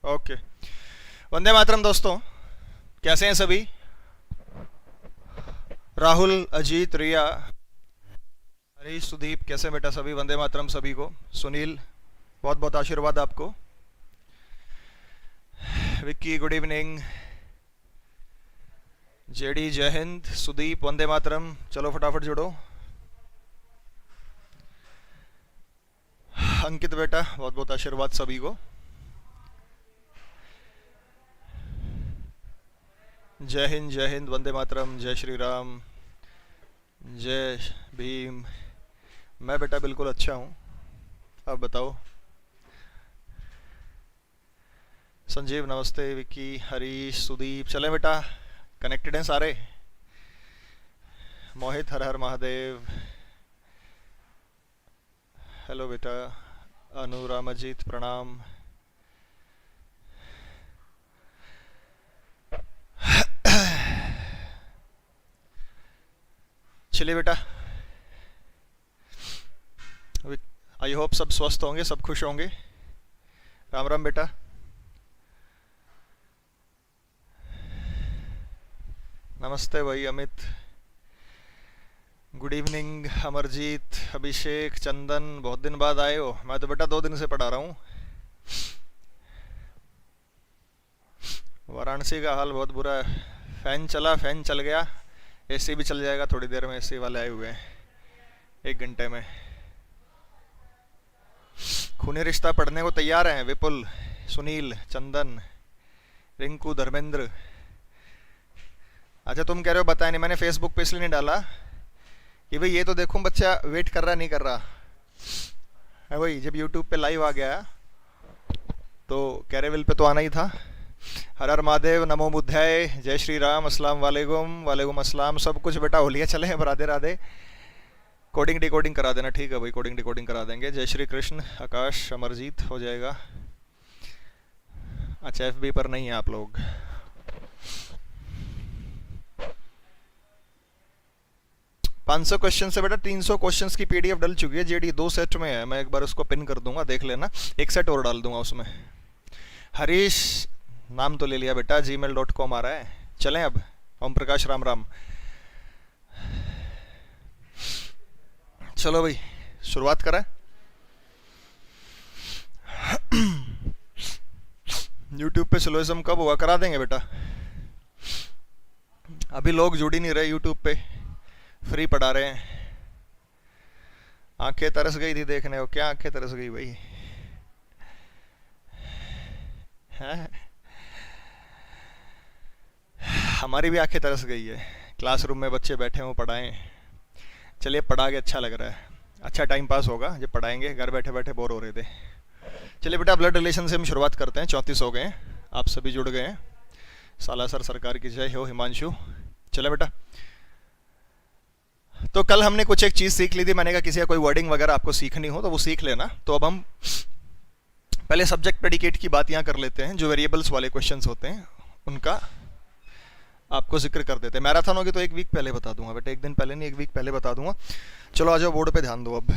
Okay. Vande Mataram दोस्तों, कैसे हैं सभी? राहुल, अजीत, रिया, हरीश, सुदीप, कैसे बेटा सभी? वंदे मातरम सभी को। सुनील, बहुत बहुत आशीर्वाद आपको। Vicky, good evening. जेडी, जय हिंद। सुदीप, वंदे मातरम। चलो फटाफट जुड़ो। अंकित बेटा, बहुत बहुत आशीर्वाद सभी को। जय हिंद, जय हिंद, वंदे मातरम, जय श्री राम, जय भीम। मैं बेटा बिल्कुल अच्छा हूँ, अब बताओ। संजीव नमस्ते, विक्की, हरीश, सुदीप, चले बेटा, कनेक्टेड हैं सारे। मोहित, हर हर महादेव। हेलो बेटा। अनुराम, अजीत, प्रणाम। चलिए बेटा, आई होप सब स्वस्थ होंगे, सब खुश होंगे। राम राम बेटा। नमस्ते भाई अमित। गुड इवनिंग अमरजीत, अभिषेक, चंदन, बहुत दिन बाद आए हो। मैं तो बेटा 2 दिन से पढ़ा रहा हूँ। वाराणसी का हाल बहुत बुरा है। फैन चला, फैन चल गया, एसी भी चल जाएगा थोड़ी देर में। एसी वाले आए हुए हैं 1 घंटे में। खूनी रिश्ता पढ़ने को तैयार हैं विपुल, सुनील, चंदन, रिंकू, धर्मेंद्र। अच्छा तुम कह रहे हो बताया नहीं, मैंने फेसबुक पे इसलिए नहीं डाला कि भाई ये तो देखूं बच्चा वेट कर रहा नहीं कर रहा है। भाई जब यूट्यूब पे लाइव आ गया तो कैरेविल पे तो आना ही था। हर हर महादेव, नमो बुद्धाय, जय श्री राम, अस्सलाम वालेकुम, वालेकुम अस्सलाम, सब कुछ बेटा हो लिया। चले हैं राधे राधे। कोडिंग डिकोडिंग करा देना, ठीक है भाई, कोडिंग डिकोडिंग करा देंगे। जय श्री कृष्ण। आकाश, अमरजीत, हो जाएगा। अच्छा एफबी पर नहीं है आप लोग। पाँच 500 क्वेश्चन से बेटा 300 क्वेश्चंस की पीडीएफ डल चुकी है। जेडी 2 सेट में है, मैं एक बार उसको पिन कर दूंगा, देख लेना। एक सेट और डाल दूंगा उसमें। हरीश, नाम तो ले लिया बेटा, gmail.com आ रहा है। चलें अब। ओम प्रकाश, राम राम। चलो भाई शुरुआत करें। यूट्यूब पे सिलोइज्म कब हुआ? करा देंगे बेटा। अभी लोग जुड़ ही नहीं रहे यूट्यूब पे, फ्री पढ़ा रहे हैं। आंखें तरस गई थी देखने को। क्या आंखें तरस गई भाई? हैं? हमारी भी आंखें तरस गई है। क्लासरूम में बच्चे बैठे हों, पढ़ाएं। चलिए पढ़ा के अच्छा लग रहा है, अच्छा टाइम पास होगा जब पढ़ाएंगे। घर बैठे बैठे बोर हो रहे थे। चलिए बेटा ब्लड रिलेशन से हम शुरुआत करते हैं। 34 हो गए हैं, आप सभी जुड़ गए हैं। सालासर सरकार की जय हो। हिमांशु, चले बेटा। तो कल हमने कुछ एक चीज़ सीख ली थी। मैंने कहा किसी का कोई वर्डिंग वगैरह आपको सीखनी हो तो वो सीख लेना। तो अब हम पहले सब्जेक्ट प्रेडिकेट की बात यहाँ कर लेते हैं। जो वेरिएबल्स वाले क्वेश्चंस होते हैं उनका आपको जिक्र कर देते हैं। मैराथन होगी तो 1 वीक पहले बता दूंगा बेटा, 1 दिन पहले नहीं, 1 वीक पहले बता दूंगा। चलो आ जाओ, बोर्ड पे ध्यान दो। अब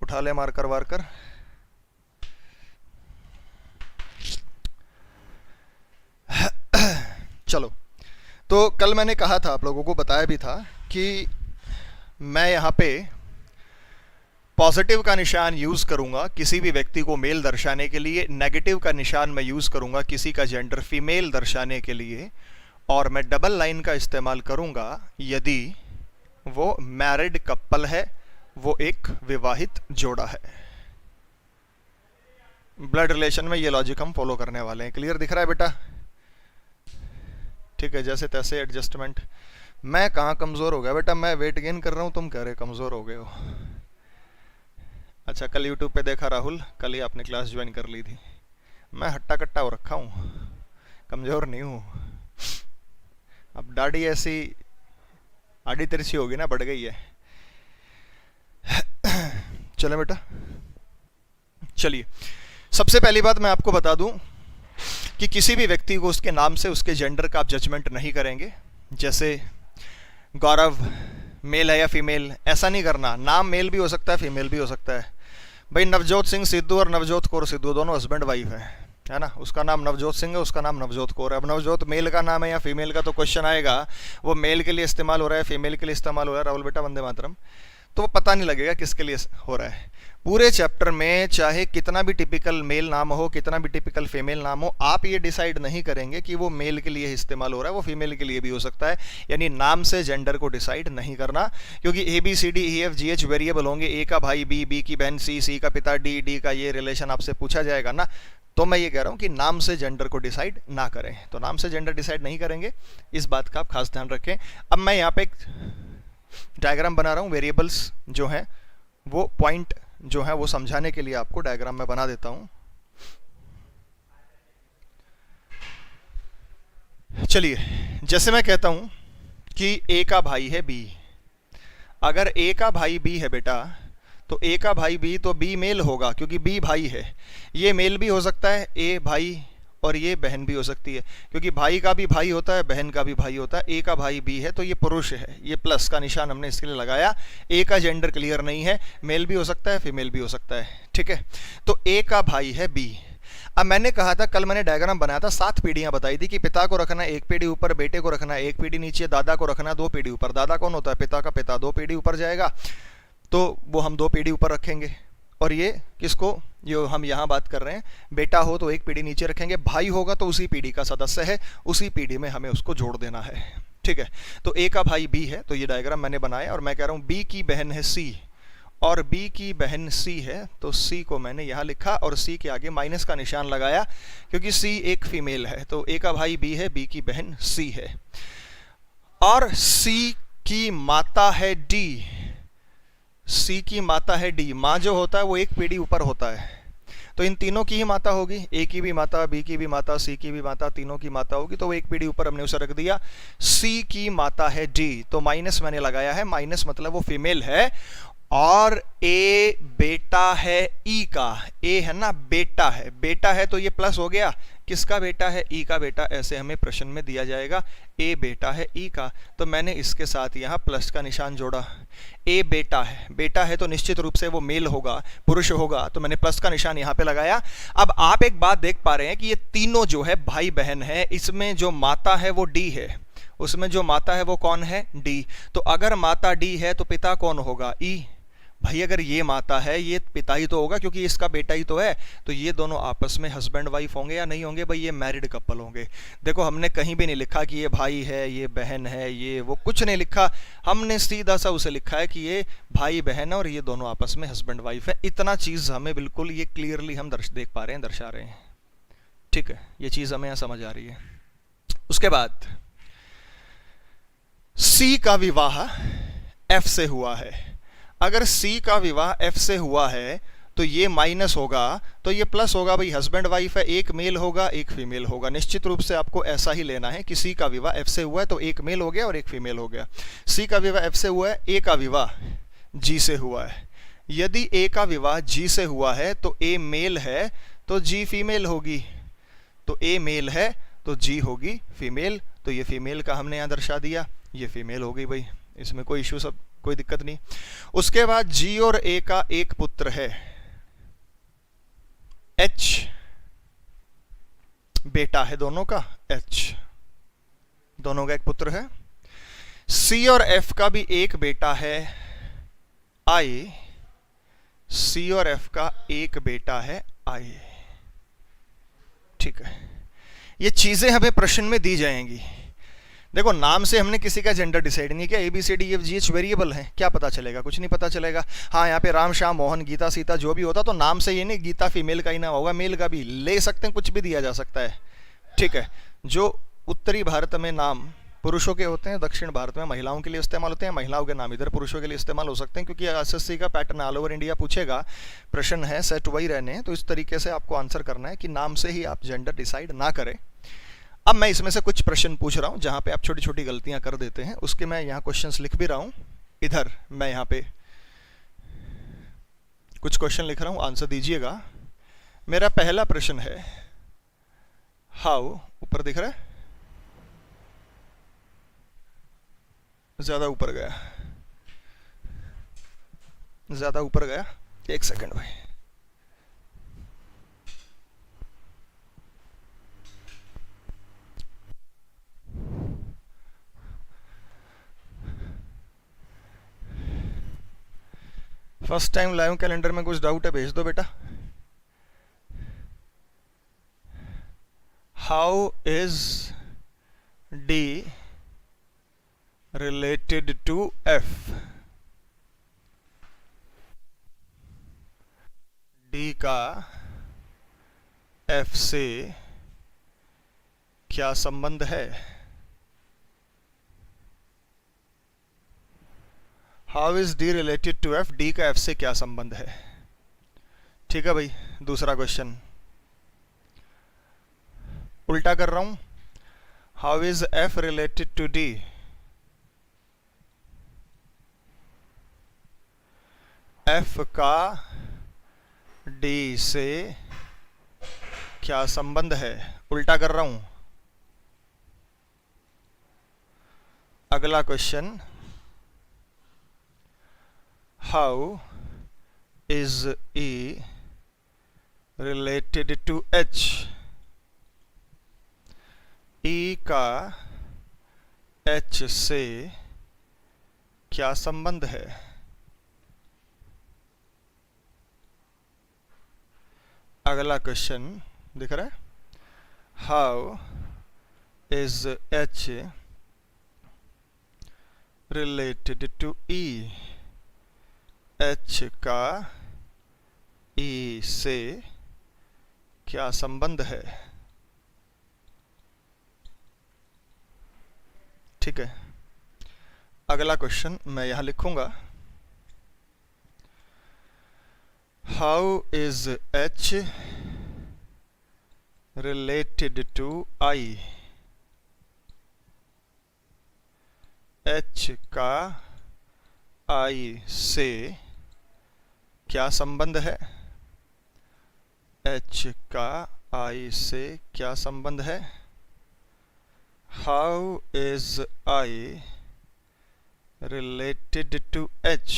उठा ले मार्कर वारकर। चलो, तो कल मैंने कहा था, आप लोगों को बताया भी था कि मैं यहाँ पे पॉजिटिव का निशान यूज़ करूँगा किसी भी व्यक्ति को मेल दर्शाने के लिए, नेगेटिव का निशान मैं यूज़ करूँगा किसी का जेंडर फीमेल दर्शाने के लिए, और मैं डबल लाइन का इस्तेमाल करूँगा यदि वो मैरिड कपल है, वो एक विवाहित जोड़ा है। ब्लड रिलेशन में ये लॉजिक हम फॉलो करने वाले हैं। क्लियर दिख रहा है बेटा? ठीक है, जैसे तैसे एडजस्टमेंट। मैं कहाँ कमज़ोर हो गया बेटा? मैं वेट गेन कर रहा हूँ, तुम कह रहे कमज़ोर हो गए हो। अच्छा कल यूट्यूब पे देखा राहुल, कल ही आपने क्लास ज्वाइन कर ली थी। मैं हट्टा कट्टा हो रखा हूँ, कमज़ोर नहीं हूँ। अब दाढ़ी ऐसी आड़ी तिरछी होगी ना, बढ़ गई है। चले बेटा, चलिए सबसे पहली बात मैं आपको बता दूं कि किसी भी व्यक्ति को उसके नाम से उसके जेंडर का आप जजमेंट नहीं करेंगे। जैसे गौरव मेल है या फीमेल, ऐसा नहीं करना। नाम मेल भी हो सकता है, फीमेल भी हो सकता है। भाई नवजोत सिंह सिद्धू और नवजोत कौर सिद्धू दोनों हस्बैंड वाइफ है ना। उसका नाम नवजोत सिंह है, उसका नाम नवजोत कौर है। अब नवजोत मेल का नाम है या फीमेल का, तो क्वेश्चन आएगा वो मेल के लिए इस्तेमाल हो रहा है फीमेल के लिए इस्तेमाल हो रहा है। राहुल बेटा वंदे मातरम। तो वो पता नहीं लगेगा किसके लिए हो रहा है। पूरे चैप्टर में चाहे कितना भी टिपिकल मेल नाम हो, कितना भी टिपिकल फीमेल नाम हो, आप ये डिसाइड नहीं करेंगे कि वो मेल के लिए इस्तेमाल हो रहा है, वो फीमेल के लिए भी हो सकता है। यानी नाम से जेंडर को डिसाइड नहीं करना, क्योंकि A B C D E F G H variable होंगे। ए का भाई बी, बी की बहन सी, सी का पिता डी, डी का ये रिलेशन आपसे पूछा जाएगा ना। तो मैं ये कह रहा हूँ कि नाम से जेंडर को डिसाइड ना करें। तो नाम से जेंडर डिसाइड नहीं करेंगे, इस बात का आप खास ध्यान रखें। अब मैं यहाँ पे एक डायग्राम बना रहा हूँ, वेरिएबल्स जो हैं वो पॉइंट जो है वो समझाने के लिए आपको डायग्राम में बना देता हूं। चलिए, जैसे मैं कहता हूं कि ए का भाई है बी। अगर ए का भाई बी है बेटा, तो ए का भाई बी, तो बी मेल होगा क्योंकि बी भाई है। ये मेल भी हो सकता है, ए भाई, और ये बहन भी हो सकती है, क्योंकि भाई का भी भाई होता है, बहन का भी भाई होता है। ए का भाई बी है तो ये पुरुष है, ये प्लस का निशान हमने इसके लिए लगाया। ए का जेंडर क्लियर नहीं है, मेल भी हो सकता है, फीमेल भी हो सकता है, ठीक है। तो ए का भाई है बी। अब मैंने कहा था, कल मैंने डायग्राम बनाया था, 7 पीढ़ियां बताई थी कि पिता को रखना 1 पीढ़ी ऊपर, बेटे को रखना 1 पीढ़ी नीचे, दादा को रखना 2 पीढ़ी ऊपर। दादा कौन होता है? पिता का पिता 2 पीढ़ी ऊपर जाएगा, तो वो हम 2 पीढ़ी ऊपर रखेंगे। और ये किसको, जो हम यहाँ बात कर रहे हैं, बेटा हो तो 1 पीढ़ी नीचे रखेंगे, भाई होगा तो उसी पीढ़ी का सदस्य है, उसी पीढ़ी में हमें उसको जोड़ देना है, ठीक है। तो ए का भाई बी है, तो ये डायग्राम मैंने बनाया। और मैं कह रहा हूँ बी की बहन है सी, और बी की बहन सी है, तो सी को मैंने यहाँ लिखा और सी के आगे माइनस का निशान लगाया, क्योंकि सी एक फीमेल है। तो ए का भाई बी है, बी की बहन सी है, और सी की माता है डी। सी की माता है डी। माँ जो होता है वो 1 पीढ़ी ऊपर होता है, तो इन तीनों की ही माता होगी। ए की भी माता, बी की भी माता, सी की भी माता, तीनों की माता होगी, तो वो 1 पीढ़ी ऊपर हमने उसे रख दिया। सी की माता है डी, तो माइनस मैंने लगाया है, माइनस मतलब वो फीमेल है। और ए बेटा है ई का। ए है ना बेटा है, बेटा है तो ये प्लस हो गया। किसका बेटा है? ई का बेटा, ऐसे हमें प्रश्न में दिया जाएगा। ए बेटा है ई का, तो मैंने इसके साथ यहाँ प्लस का निशान जोड़ा। ए बेटा है, बेटा है तो निश्चित रूप से वो मेल होगा, पुरुष होगा, तो मैंने प्लस का निशान यहाँ पे लगाया। अब आप एक बात देख पा रहे हैं कि ये तीनों जो है भाई बहन है, इसमें जो माता है वो डी है, उसमें जो माता है वो कौन है? डी। तो अगर माता डी है तो पिता कौन होगा? ई। भाई अगर ये माता है, ये पिता ही तो होगा, क्योंकि इसका बेटा ही तो है। तो ये दोनों आपस में हस्बैंड वाइफ होंगे या नहीं होंगे? भाई ये मैरिड कपल होंगे। देखो हमने कहीं भी नहीं लिखा कि ये भाई है, ये बहन है, ये वो, कुछ नहीं लिखा। हमने सीधा सा उसे लिखा है कि ये भाई बहन है और ये दोनों आपस में हस्बैंड वाइफ है। इतना चीज हमें बिल्कुल ये क्लियरली हम देख पा रहे हैं, दर्शा रहे हैं, ठीक है। ये चीज हमें यहाँ समझ आ रही है। उसके बाद सी का विवाह एफ से हुआ है। अगर सी का विवाह एफ से हुआ है तो ये माइनस होगा, तो ये प्लस होगा। भाई हस्बैंड वाइफ है, एक मेल होगा एक फीमेल होगा। निश्चित रूप से आपको ऐसा ही लेना है कि सी का विवाह एफ से हुआ है तो एक मेल हो गया और एक फीमेल हो गया। सी का विवाह एफ से हुआ है, ए का विवाह जी से हुआ है। यदि ए का विवाह जी से हुआ है तो ए मेल है तो जी फीमेल होगी, तो ए मेल है तो जी होगी फीमेल। तो ये फीमेल का हमने यहां दर्शा दिया, ये फीमेल हो गई। भाई इसमें कोई इश्यू, सब कोई दिक्कत नहीं। उसके बाद जी और ए का एक पुत्र है, एच बेटा है दोनों का, एच दोनों का एक पुत्र है। सी और एफ का भी एक बेटा है, आई। सी और एफ का एक बेटा है, आई, ठीक है। ये चीजें हमें प्रश्न में दी जाएंगी। देखो नाम से हमने किसी का जेंडर डिसाइड नहीं किया, ABCDEFGH वेरिएबल है, क्या पता चलेगा? कुछ नहीं पता चलेगा। हाँ यहाँ पे राम श्याम मोहन गीता सीता जो भी होता, तो नाम से ये नहीं गीता फीमेल का ही नाम होगा, मेल का भी ले सकते हैं, कुछ भी दिया जा सकता है, ठीक है। जो उत्तरी भारत में नाम पुरुषों के होते हैं, दक्षिण भारत में महिलाओं के लिए इस्तेमाल होते हैं। महिलाओं के नाम इधर पुरुषों के लिए इस्तेमाल हो सकते हैं, क्योंकि SSC का पैटर्न ऑल ओवर इंडिया पूछेगा, प्रश्न है, सेट वही रहने हैं। तो इस तरीके से आपको आंसर करना है कि नाम से ही आप जेंडर डिसाइड ना करें। अब मैं इसमें से कुछ प्रश्न पूछ रहा हूं जहां पे आप छोटी छोटी गलतियां कर देते हैं, उसके मैं यहां क्वेश्चंस लिख भी रहा हूं। इधर मैं यहां पे कुछ क्वेश्चन लिख रहा हूं, आंसर दीजिएगा। मेरा पहला प्रश्न है, हाउ, ऊपर दिख रहा है, ज्यादा ऊपर गया, ज्यादा ऊपर गया, एक सेकंड भाई, फर्स्ट टाइम लाइव कैलेंडर में कुछ डाउट है भेज दो बेटा. How is D related to F? D का एफ से क्या संबंध है? How is D related to F? D का एफ से क्या संबंध है? ठीक है भाई. दूसरा क्वेश्चन उल्टा कर रहा हूं. How is F related to D? F का डी से क्या संबंध है? उल्टा कर रहा हूं. अगला question, how is E related to H? E का एच से क्या संबंध है? अगला क्वेश्चन दिख रहा है. How is H related to E? H का ई से क्या संबंध है? ठीक है. अगला क्वेश्चन मैं यहां लिखूंगा. How is H related to I? H का आई से क्या संबंध है? एच का आई से क्या संबंध है? How is I related to H?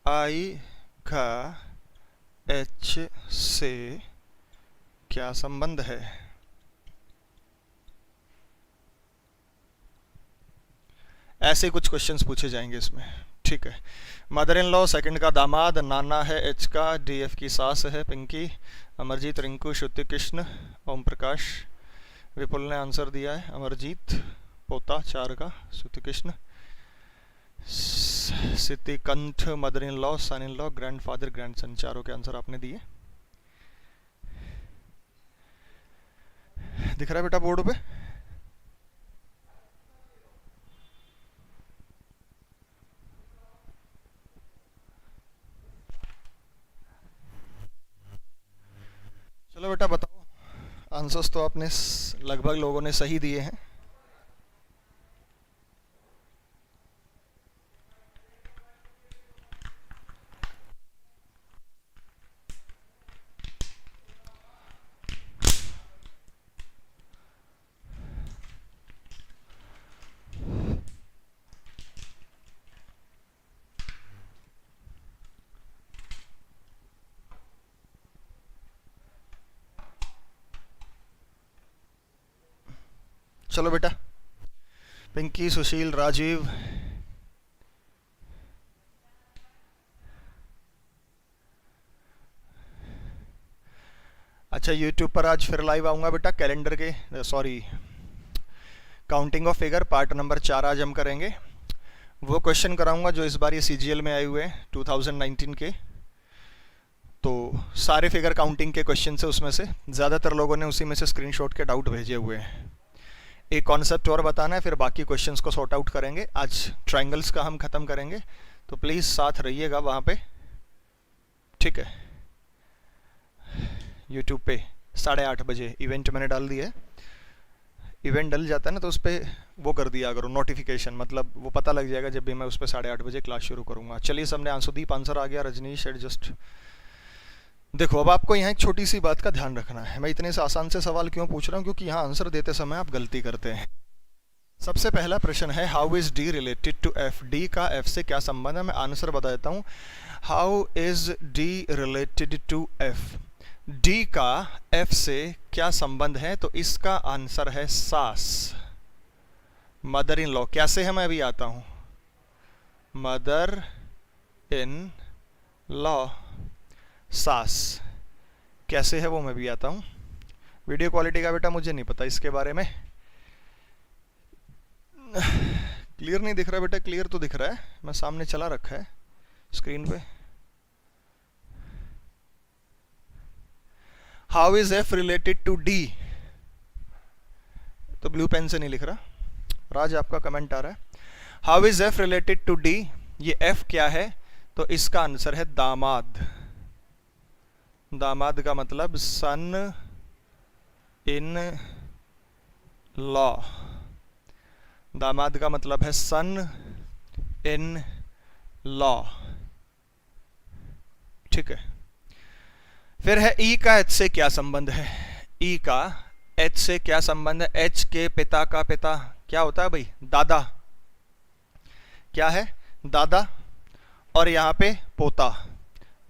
I का एच से क्या संबंध है? ऐसे कुछ क्वेश्चंस पूछे जाएंगे इसमें. ठीक है. मदर इन लॉ, सेकंड का दामाद, नाना है एच का, डीएफ की सास है पिंकी, अमरजीत, रिंकू, श्रुति कृष्ण, ओम प्रकाश. विपुल ने आंसर दिया है अमरजीत, पोता 4 का, Shruti Krishna, Sitikanth, mother in law, son in law, grandfather, grandson, चारों के आंसर आपने दिए. दिख रहा है बेटा बोर्ड पे? चलो बेटा बताओ. आंसर्स तो आपने लगभग लोगों ने सही दिए हैं. चलो बेटा. पिंकी, सुशील, राजीव, अच्छा यूट्यूब पर आज फिर लाइव आऊंगा बेटा. कैलेंडर के sorry counting of figure part number 4 आज हम करेंगे. वो क्वेश्चन कराऊंगा जो इस बार ये सीजीएल में आए हुए हैं 2019 के. तो सारे फिगर काउंटिंग के क्वेश्चन से उसमें से ज़्यादातर लोगों ने उसी में से स्क्रीनशॉट के डाउट भेजे हुए हैं. एक कॉन्सेप्ट और बताना है, फिर बाकी क्वेश्चंस को सॉर्ट आउट करेंगे. आज ट्रायंगल्स का हम ख़त्म करेंगे, तो प्लीज़ साथ रहिएगा वहाँ पे. ठीक है. यूट्यूब पे 8:30 बजे इवेंट मैंने डाल दिया है. इवेंट डल जाता है ना तो उस पर वो कर दिया करो नोटिफिकेशन, मतलब वो पता लग जाएगा जब भी मैं उस पर 8:30 बजे क्लास शुरू करूँगा. चलिए सबने आंसुदीप आंसर आ गया, रजनीश एडजस्ट. देखो अब आपको यहाँ एक छोटी सी बात का ध्यान रखना है. मैं इतने से आसान से सवाल क्यों पूछ रहा हूँ, क्योंकि यहाँ आंसर देते समय आप गलती करते हैं. सबसे पहला प्रश्न है how is D related to F? D का एफ से क्या संबंध है? मैं आंसर बता देता हूँ. How is D related to F? D का एफ से क्या संबंध है? तो इसका आंसर है सास, मदर इन लॉ. कैसे है मैं अभी आता हूँ. मदर इन लॉ, सास। कैसे है वो मैं भी आता हूँ। वीडियो क्वालिटी का बेटा मुझे नहीं पता इसके बारे में। क्लियर नहीं दिख रहा बेटा? क्लियर तो दिख रहा है, मैं सामने चला रखा है स्क्रीन पे। How is F related to D? तो ब्लू पेन से नहीं लिख रहा, राज आपका कमेंट आ रहा है। How is F related to D? ये एफ क्या है? तो इसका आंसर है दामाद। दामाद का मतलब सन इन लॉ। दामाद का मतलब है सन इन लॉ। ठीक है। फिर है ई का एच से क्या संबंध है? ई का एच से क्या संबंध है? एच के पिता का पिता क्या होता है भाई? दादा। क्या है? दादा। और यहां पे पोता,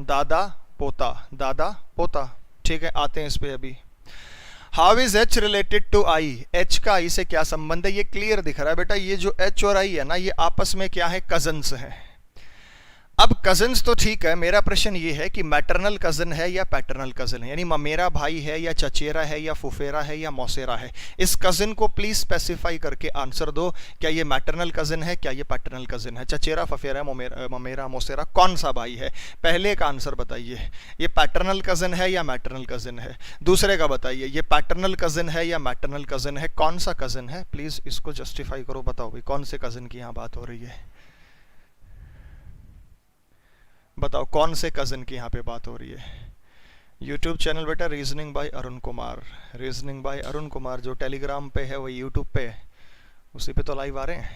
दादा पोता, दादा पोता। ठीक है, आते हैं इस पे अभी। How is H related to I? H का आई से क्या संबंध है? ये क्लियर दिख रहा है बेटा, ये जो एच और आई है ना, ये आपस में क्या है? कजन्स हैं। अब कजन्स तो ठीक है, मेरा प्रश्न ये है कि मैटरनल कजन है या पैटर्नल कजन है, यानी ममेरा भाई है या चचेरा है या फुफेरा है या मौसेरा है। इस कजन को प्लीज स्पेसिफाई करके आंसर दो। क्या ये मैटरनल कजन है, क्या ये पैटर्नल कजन है? चचेरा, फफेरा, ममेरा, मौसेरा, कौन सा भाई है? पहले का आंसर बताइए, ये पैटर्नल कजन है या मैटरनल कजन है? दूसरे का बताइए, ये पैटर्नल कजन है या मैटरनल कजन है? कौन सा कजन है? प्लीज इसको जस्टिफाई करो, बताओ भाई कौन से कजन की यहाँ बात हो रही है? बताओ कौन से कजन की यहाँ पे बात हो रही है? यूट्यूब चैनल बेटा reasoning bye Arun Kumar, reasoning bye Arun Kumar. जो टेलीग्राम पे है वो यूट्यूब पे है, उसी पे तो लाइव आ रहे हैं।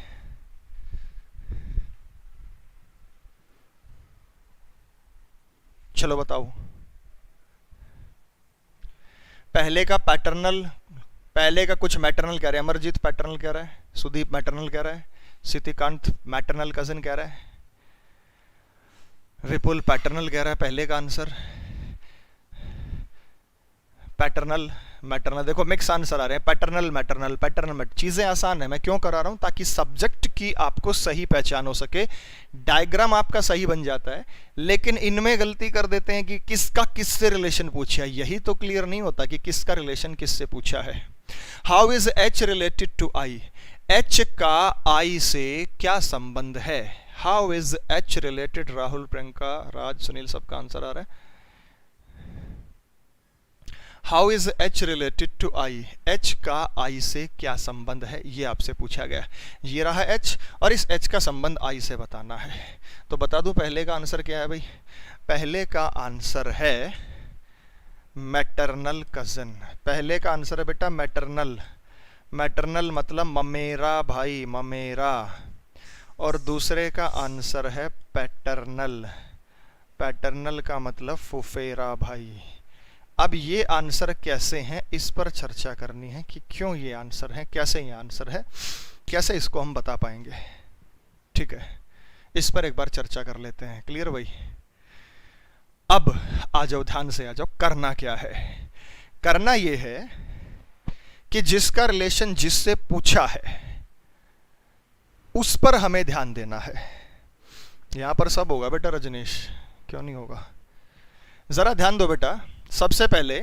चलो बताओ, पहले का पैटर्नल, पहले का कुछ मैटरनल कह रहे हैं, अमरजीत पैटर्नल कह रहा है, सुदीप मैटरनल कह रहा है, सितिकांत मैटरनल कजन कह रहा है, विपुल पैटर्नल कह रहा है पहले का आंसर। पैटर्नल मैटरनल, देखो मिक्स आंसर आ रहे हैं, पैटर्नल मैटरनल, पैटर्नल चीजें आसान है। मैं क्यों करा रहा हूं? ताकि सब्जेक्ट की आपको सही पहचान हो सके। डायग्राम आपका सही बन जाता है, लेकिन इनमें गलती कर देते हैं कि किसका किससे रिलेशन पूछा है, यही तो क्लियर नहीं होता कि किसका रिलेशन किससे पूछा है। How is H related to I? H का आई से क्या संबंध है? How is H related? Rahul, Priyanka, Raj, Sunil, सबका आंसर आ रहा है। How is H related to I? H का आई से क्या संबंध है, ये आपसे पूछा गया। ये रहा एच, और इस एच का संबंध आई से बताना है। तो बता दूं पहले का आंसर क्या है भाई? पहले का आंसर है मैटरनल कजन। पहले का आंसर है बेटा मैटरनल। मैटरनल मतलब ममेरा भाई, ममेरा। और दूसरे का आंसर है पैटर्नल। पैटर्नल का मतलब फुफेरा भाई। अब ये आंसर कैसे हैं, इस पर चर्चा करनी है कि क्यों ये आंसर है, कैसे ये आंसर है, कैसे इसको हम बता पाएंगे। ठीक है, इस पर एक बार चर्चा कर लेते हैं। क्लियर भाई? अब आ जाओ, ध्यान से आ जाओ। करना क्या है? करना ये है कि जिसका रिलेशन जिससे पूछा है उस पर हमें ध्यान देना है। यहां पर सब होगा बेटा रजनीश, क्यों नहीं होगा? जरा ध्यान दो बेटा। सबसे पहले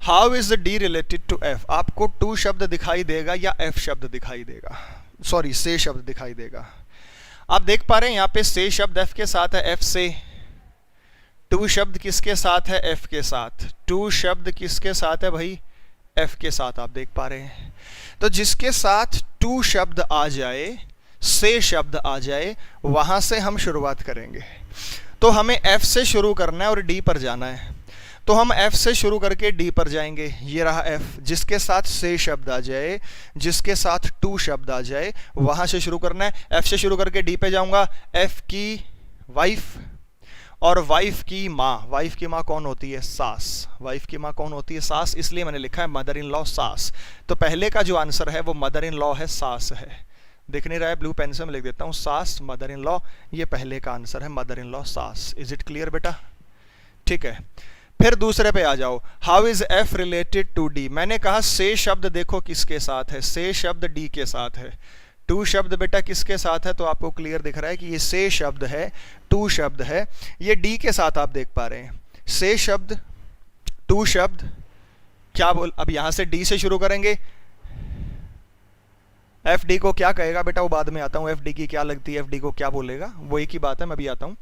how is D related to F? आपको टू शब्द दिखाई देगा या एफ शब्द दिखाई देगा? सॉरी, से शब्द दिखाई देगा। आप देख पा रहे हैं यहां पे से शब्द एफ के साथ है, एफ से। टू शब्द किसके साथ है? एफ के साथ। टू शब्द किसके साथ है भाई? एफ के साथ। आप देख पा रहे हैं। तो जिसके साथ टू शब्द आ जाए, से शब्द आ जाए, वहां से हम शुरुआत करेंगे। तो हमें एफ से शुरू करना है और डी पर जाना है। तो हम एफ से शुरू करके डी पर जाएंगे। ये रहा एफ, जिसके साथ से शब्द आ जाए, जिसके साथ टू शब्द आ जाए, वहां से शुरू करना है। एफ से शुरू करके डी पे जाऊंगा। एफ की वाइफ और वाइफ की माँ। वाइफ की माँ कौन होती है? सास। वाइफ की माँ कौन होती है? सास। इसलिए मैंने लिखा है मदर इन लॉ, सास। तो पहले का जो आंसर है वो मदर इन लॉ है, सास है। दिख नहीं रहा है? ब्लू पेन से मैं लिख देता हूं, सास, मदर इन लॉ। ये पहले का आंसर है, मदर इन लॉ, सास। इज इट क्लियर बेटा? ठीक है, फिर दूसरे पे आ जाओ। How is F related to D? मैंने कहा से शब्द देखो किसके साथ है, से शब्द डी के साथ है। टू शब्द बेटा किसके साथ है, तो आपको क्लियर दिख रहा है कि ये से शब्द है, टू शब्द है। ये डी के साथ आप देख पा रहे हैं, से शब्द, टू शब्द, क्या बोल, अब यहां से डी से शुरू करेंगे। एफ डी को क्या कहेगा बेटा, वो बाद में आता हूं। एफ डी की क्या लगती है, एफ डी को क्या बोलेगा, वो एक ही बात है, मैं भी आता हूं।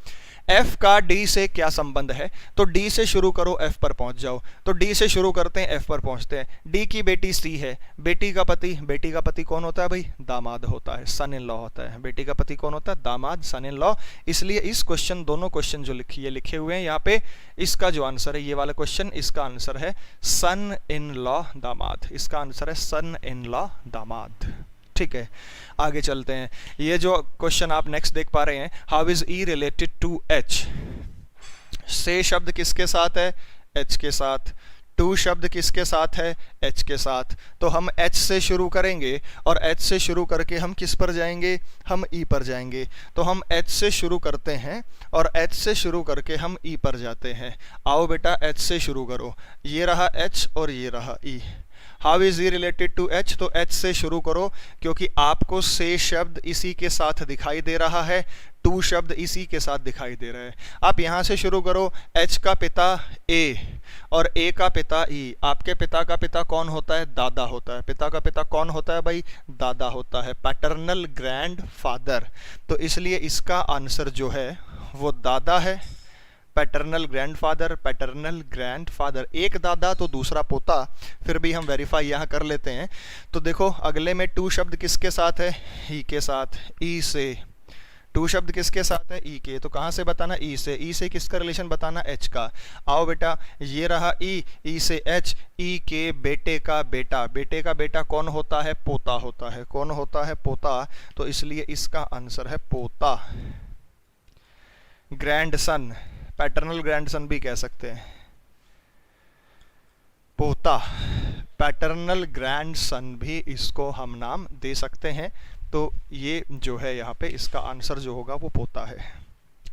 एफ का डी से क्या संबंध है, तो डी से शुरू करो, एफ पर पहुंच जाओ। तो डी से शुरू करते हैं, एफ पर पहुंचते हैं। डी की बेटी सी है, बेटी का पति कौन होता है भाई, दामाद होता है, सन इन लॉ होता है। बेटी का पति कौन होता है, दामाद, सन इन लॉ। इसलिए इस क्वेश्चन, दोनों क्वेश्चन जो लिखे हुए हैं यहाँ पे, इसका जो आंसर है ये वाला क्वेश्चन, इसका आंसर है सन इन लॉ दामाद। इसका आंसर है सन इन लॉ दामाद। ठीक है, आगे चलते हैं। ये जो क्वेश्चन आप नेक्स्ट देख पा रहे हैं, how is E related to H. से शब्द किसके साथ है, एच के साथ। टू शब्द किसके साथ है, एच के साथ। तो हम एच से शुरू करेंगे और एच से शुरू करके हम किस पर जाएंगे, हम ई पर जाएंगे। तो हम एच से शुरू करते हैं और एच से शुरू करके हम ई पर जाते हैं। आओ बेटा एच से शुरू करो, ये रहा एच और ये रहा E. How is E related to H, तो एच से शुरू करो क्योंकि आपको से शब्द इसी के साथ दिखाई दे रहा है, टू शब्द इसी के साथ दिखाई दे रहा है। आप यहाँ से शुरू करो, एच का पिता ए और ए का पिता ई। आपके पिता का पिता कौन होता है, दादा होता है। पिता का पिता कौन होता है भाई, दादा होता है, पैटर्नल ग्रैंड फादर। तो इसलिए इसका आंसर जो है वो दादा है, पैटर्नल ग्रैंडफादर, पैटर्नल ग्रैंडफादर। एक दादा तो दूसरा पोता, फिर भी हम वेरीफाई यहाँ कर लेते हैं। तो देखो अगले में टू शब्द किसके साथ है, ई के साथ, ई से। टू शब्द किसके साथ है, ई के। तो कहाँ से बताना, ई से। ई से किसका रिलेशन बताना, एच का। आओ बेटा, ये रहा ई से एच, ई के बेटे का बेटा। बेटे का बेटा कौन होता है, पोता होता है। कौन होता है, पोता। तो इसलिए इसका आंसर है पोता। ग्रैंडसन, पैटर्नल ग्रैंडसन भी कह सकते हैं, पोता, पैटर्नल ग्रैंडसन भी इसको हम नाम दे सकते हैं। तो ये जो है यहाँ पे इसका आंसर जो होगा वो पोता है।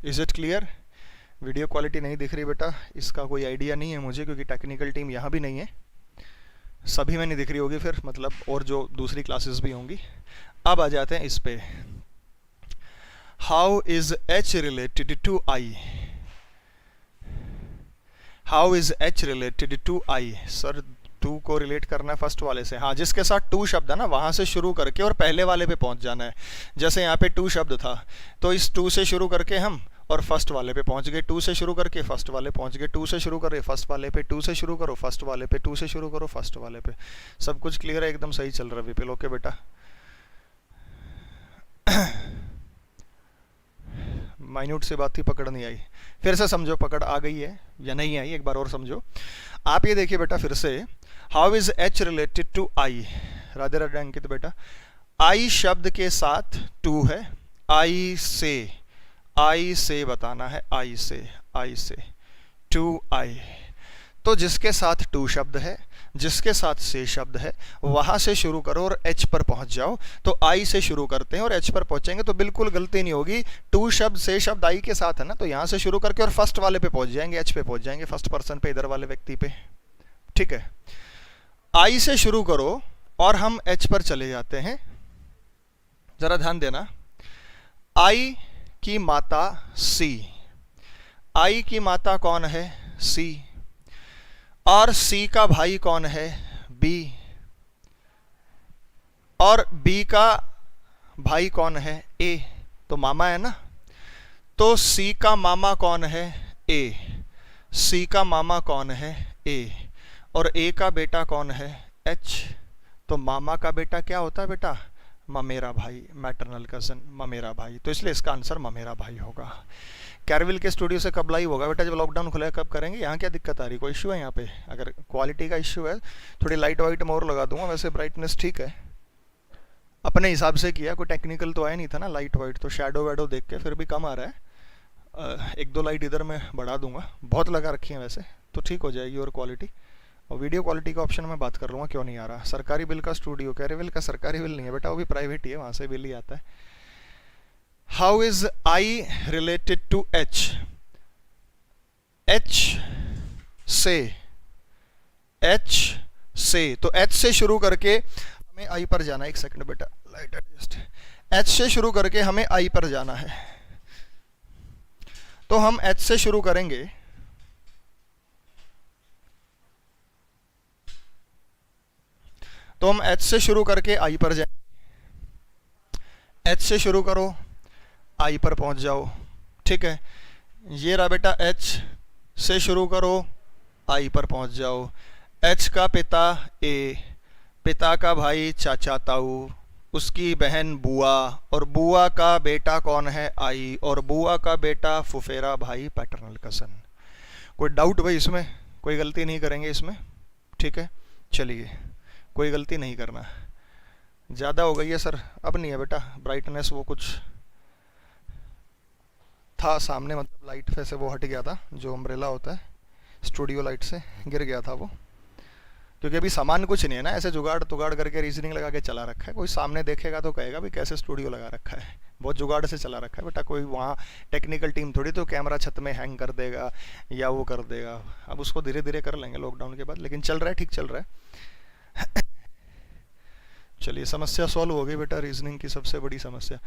Is it clear. Video quality नहीं दिख रही बेटा, इसका कोई आइडिया नहीं है मुझे क्योंकि टेक्निकल टीम यहाँ भी नहीं है, सभी में नहीं दिख रही होगी फिर, मतलब और जो दूसरी क्लासेस भी होंगी। अब आ जाते हैं इस पे, how is H related to I. How is H related to I. Sir to को रिलेट करना है फर्स्ट वाले से, हाँ जिसके साथ टू शब्द है ना वहां से शुरू करके और पहले वाले पे पहुंच जाना है। जैसे यहाँ पे टू शब्द था तो इस टू से शुरू करके हम और फर्स्ट वाले पे पहुंच गए, टू से शुरू करके फर्स्ट वाले पहुंच गए, टू से शुरू करे फर्स्ट वाले पे, टू से शुरू करो फर्स्ट वाले पे, टू से शुरू करो फर्स्ट वाले पे। सब कुछ क्लियर है, एकदम सही चल रहा है विपिल। ओके बेटा, माइन्यूट से बात थी, पकड़ नहीं आई। फिर से समझो, पकड़ आ गई है या नहीं आई, एक बार और समझो। आप ये देखिए बेटा फिर से, how is H related to I. Radhe Radhe Ankit बेटा, आई शब्द के साथ टू है, आई से बताना है, आई से टू आई। तो जिसके साथ टू शब्द है, जिसके साथ से शब्द है, वहां से शुरू करो और एच पर पहुंच जाओ। तो आई से शुरू करते हैं और एच पर पहुंचेंगे तो बिल्कुल गलती नहीं होगी। टू शब्द से शब्द आई के साथ है ना, तो यहां से शुरू करके और फर्स्ट वाले पे पहुंच जाएंगे, एच पे पहुंच जाएंगे, फर्स्ट पर्सन पे, इधर वाले व्यक्ति पे। ठीक है, आई से शुरू करो और हम एच पर चले जाते हैं। जरा ध्यान देना, आई की माता सी। आई की माता कौन है, सी। और सी का भाई कौन है, बी। और बी का भाई कौन है, ए। तो मामा है ना, तो सी का मामा कौन है, ए। सी का मामा कौन है, ए। और ए का बेटा कौन है, एच। तो मामा का बेटा क्या होता है बेटा, ममेरा भाई, मैटरनल कजन, ममेरा भाई। तो इसलिए इसका आंसर ममेरा भाई होगा। कैरविल के स्टूडियो से कब लाइव होगा बेटा, जब लॉकडाउन खुला है कब करेंगे। यहाँ क्या दिक्कत आ रही, कोई इशू है यहाँ पे। अगर क्वालिटी का इशू है थोड़ी लाइट वाइट में और लगा दूंगा, वैसे ब्राइटनेस ठीक है, अपने हिसाब से किया, कोई टेक्निकल तो आया नहीं था ना लाइट वाइट, तो शैडो वैडो देख के फिर भी कम आ रहा है। एक दो लाइट इधर मैं बढ़ा दूंगा, बहुत लगा रखी है वैसे, तो ठीक हो जाएगी। और क्वालिटी और वीडियो क्वालिटी का ऑप्शन मैं बात कर लूँगा, क्यों नहीं आ रहा। सरकारी बिल का स्टूडियो, कैरविल का सरकारी बिल नहीं है बेटा, वो भी प्राइवेट ही है, वहाँ से बिल ही आता है। How is I related to H. H से, तो एच से शुरू करके हमें आई पर जाना है। एक सेकंड बेटा, लाइट एडजस्ट। एच से शुरू करके हमें आई पर जाना है, तो हम एच से शुरू करेंगे। तो हम एच से शुरू करके आई पर जाएंगे। एच से शुरू करो, आई पर पहुंच जाओ, ठीक है। ये रहा बेटा, एच से शुरू करो, आई पर पहुंच जाओ। एच का पिता ए, पिता का भाई चाचा ताऊ, उसकी बहन बुआ, और बुआ का बेटा कौन है, आई, और बुआ का बेटा फुफेरा भाई, पैटर्नल कसन। कोई डाउट भाई इसमें? कोई गलती नहीं करेंगे इसमें, ठीक है। चलिए, कोई गलती नहीं करना। ज़्यादा हो गई है सर? अब नहीं है बेटा, ब्राइटनेस वो कुछ था सामने, मतलब लाइट पे से वो हट गया था, जो अम्ब्रेला होता है स्टूडियो लाइट से गिर गया था वो। क्योंकि अभी सामान कुछ नहीं है ना, ऐसे जुगाड़ तुगाड़ करके रीजनिंग लगा के चला रखा है। कोई सामने देखेगा तो कहेगा भी कैसे स्टूडियो लगा रखा है, बहुत जुगाड़ से चला रखा है बेटा। कोई वहाँ टेक्निकल टीम थोड़ी तो कैमरा छत में हैंग कर देगा या वो कर देगा। अब उसको धीरे धीरे कर लेंगे लॉकडाउन के बाद, लेकिन चल रहा है, ठीक चल रहा है। चलिए, समस्या सॉल्व हो गई बेटा, रीजनिंग की सबसे बड़ी समस्या।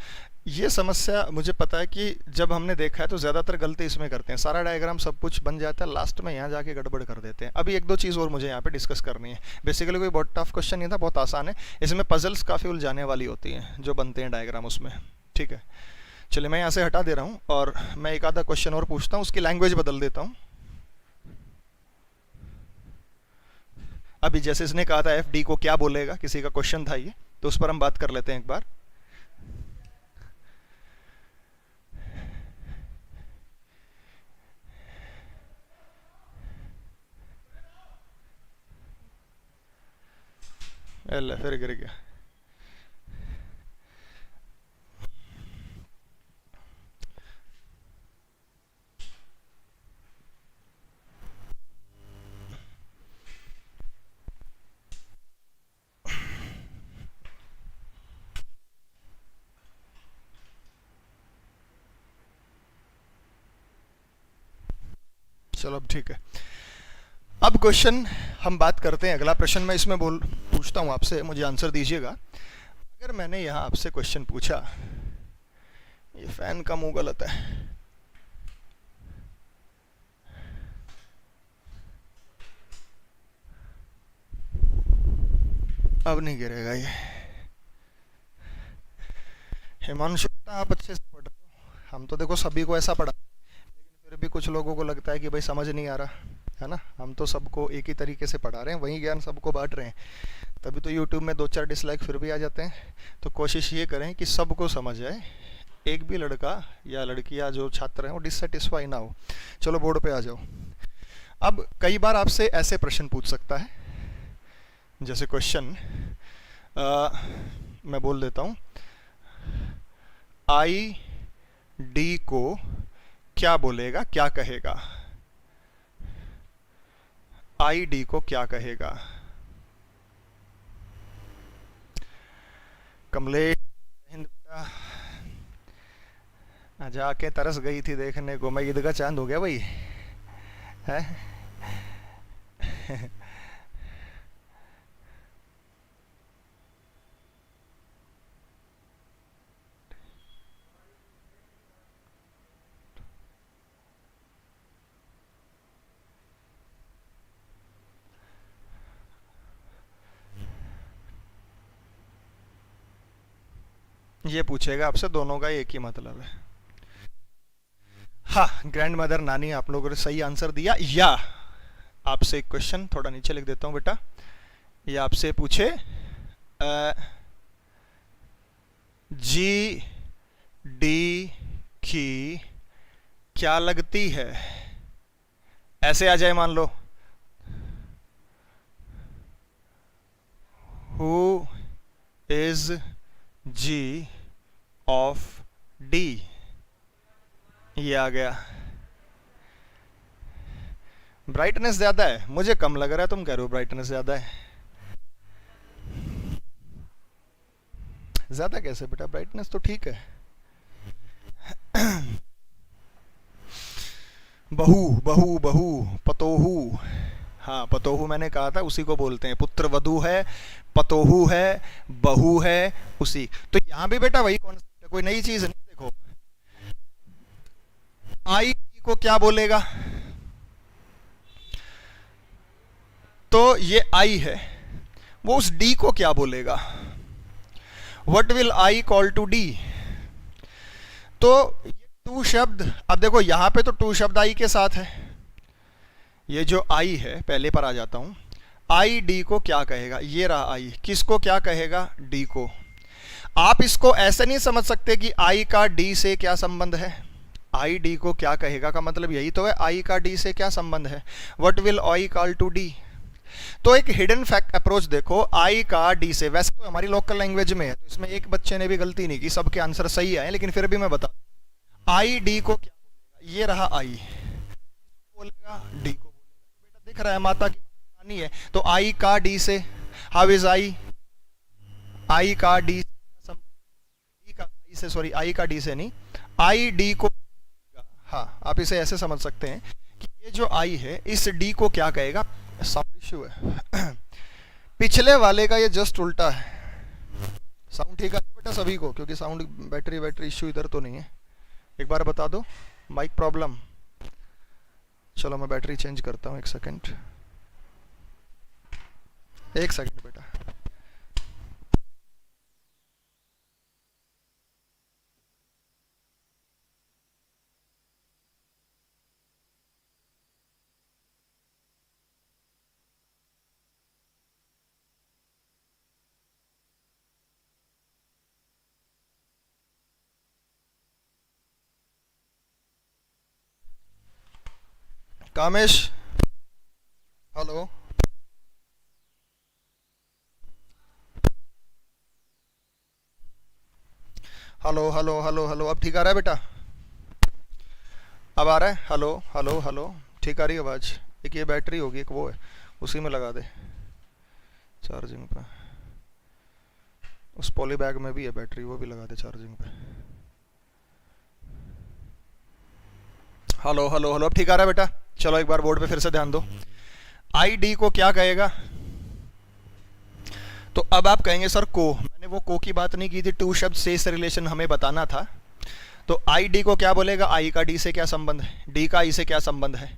ये समस्या मुझे पता है कि जब हमने देखा है तो ज़्यादातर गलती इसमें करते हैं, सारा डायग्राम सब कुछ बन जाता है, लास्ट में यहाँ जाके गड़बड़ कर देते हैं। अभी एक दो चीज़ और मुझे यहाँ पे डिस्कस करनी है। बेसिकली कोई बहुत टफ क्वेश्चन नहीं था, बहुत आसान है। इसमें पजल्स काफ़ी उलझाने वाली होती हैं जो बनते हैं डायग्राम उसमें, ठीक है। चलिए, मैं यहाँ से हटा दे रहा हूँ और मैं एक आधा क्वेश्चन और पूछता हूँ, उसकी लैंग्वेज बदल देता हूँ। अभी जैसे इसने कहा था एफ डी को क्या बोलेगा, किसी का क्वेश्चन था ये, तो उस पर हम बात कर लेते हैं एक बार। फिर गिर गया। चलो अब ठीक है। अब क्वेश्चन हम बात करते हैं, अगला प्रश्न मैं इसमें पूछता हूँ आपसे, मुझे आंसर दीजिएगा। अगर मैंने यहाँ आपसे क्वेश्चन पूछा, ये फैन का मुंह गलत है, अब नहीं गिरेगा ये। हिमांशु बेटा, आप अच्छे से पढ़ रहे हो, हम तो देखो सभी को ऐसा पढ़ा, लेकिन फिर भी कुछ लोगों को लगता है कि भाई समझ नहीं आ रहा है ना। हम तो सबको एक ही तरीके से पढ़ा रहे हैं, वही ज्ञान सबको बांट रहे हैं, तभी तो यूट्यूब में 2-4 डिसलाइक फिर भी आ जाते हैं। तो कोशिश ये करें कि सबको समझ आए, एक भी लड़का या लड़की या जो छात्र हैं वो डिससेटिस्फाई ना हो। चलो बोर्ड पे आ जाओ। अब कई बार आपसे ऐसे प्रश्न पूछ सकता है, जैसे क्वेश्चन मैं बोल देता हूँ, आई डी को क्या बोलेगा, क्या कहेगा, आई डी को क्या कहेगा। कमलेश, हिंद बेटा, जाके तरस गई थी देखने को, मैं ईद का चांद हो गया भाई है। ये पूछेगा आपसे, दोनों का एक ही मतलब है। हाँ, ग्रैंड मदर नानी, आप लोगों ने सही आंसर दिया। या आपसे एक क्वेश्चन थोड़ा नीचे लिख देता हूं बेटा, ये आपसे पूछे जी डी की क्या लगती है, ऐसे आ जाए मान लो, who is G of D, ये आ गया। ब्राइटनेस ज्यादा है, मुझे कम लग रहा है, तुम कह रहे हो ब्राइटनेस ज्यादा है। ज्यादा कैसे बेटा, ब्राइटनेस तो ठीक है। बहू बहू बहू, पतोहू, हाँ, पतोहू मैंने कहा था, उसी को बोलते हैं। पुत्र वधू है, पतोहू है, बहू है, उसी। तो यहाँ भी बेटा वही कॉन्सेप्ट है, कोई नई चीज नहीं। देखो आई को क्या बोलेगा, तो ये आई है, वो उस डी को क्या बोलेगा, what will I call to D. तो ये टू शब्द, अब देखो यहां पे तो टू शब्द आई के साथ है, ये जो आई है, पहले पर आ जाता हूं, आई डी को क्या कहेगा, ये रहा आई, किसको क्या कहेगा, डी को। आप इसको ऐसे नहीं समझ सकते कि आई का डी से क्या संबंध है। आई डी को क्या कहेगा का मतलब यही तो है, आई का डी से क्या संबंध है, what will I call to D. तो एक हिडन फैक्ट अप्रोच देखो, आई का डी से, वैसे तो हमारी लोकल लैंग्वेज में है, तो इसमें एक बच्चे ने भी गलती नहीं की, सबके आंसर सही आए, लेकिन फिर भी मैं बता, आई डी को क्या बोलेगा, ये रहा आई, बोलेगा डी को बोलेगा। बेटा दिख रहा है माता की नानी है, तो आई का डी से, हाउ इज आई, आई का डी से, सॉरी आई का डी से नहीं, आई डी को, हाँ आप इसे ऐसे समझ सकते हैं कि ये जो आई है इस डी को क्या कहेगा, साउंड इश्यू है पिछले वाले का ये जस्ट उल्टा है। साउंड ठीक है बेटा सभी को, क्योंकि साउंड बैटरी इश्यू इधर तो नहीं है, एक बार बता दो माइक प्रॉब्लम। चलो मैं बैटरी चेंज करता हूँ, एक सेकंड बेटा। Kamesh, hello, hello hello hello hello, अब ठीक आ रहा है बेटा, अब आ रहा है, हेलो हेलो हेलो, ठीक आ रही है आवाज़। एक ये बैटरी होगी, एक वो है, उसी में लगा दे चार्जिंग पे, उस पॉली बैग में भी है बैटरी, वो भी लगा दे चार्जिंग पे। हेलो हेलो हेलो, अब ठीक आ रहा है बेटा। चलो एक बार बोर्ड पे फिर से ध्यान दो, आई डी को क्या कहेगा, तो अब आप कहेंगे सर को, मैंने वो को की बात नहीं की थी, टू शब्द से रिलेशन हमें बताना था। तो आई डी को क्या बोलेगा, आई का डी से क्या संबंध है, डी का आई से क्या संबंध है,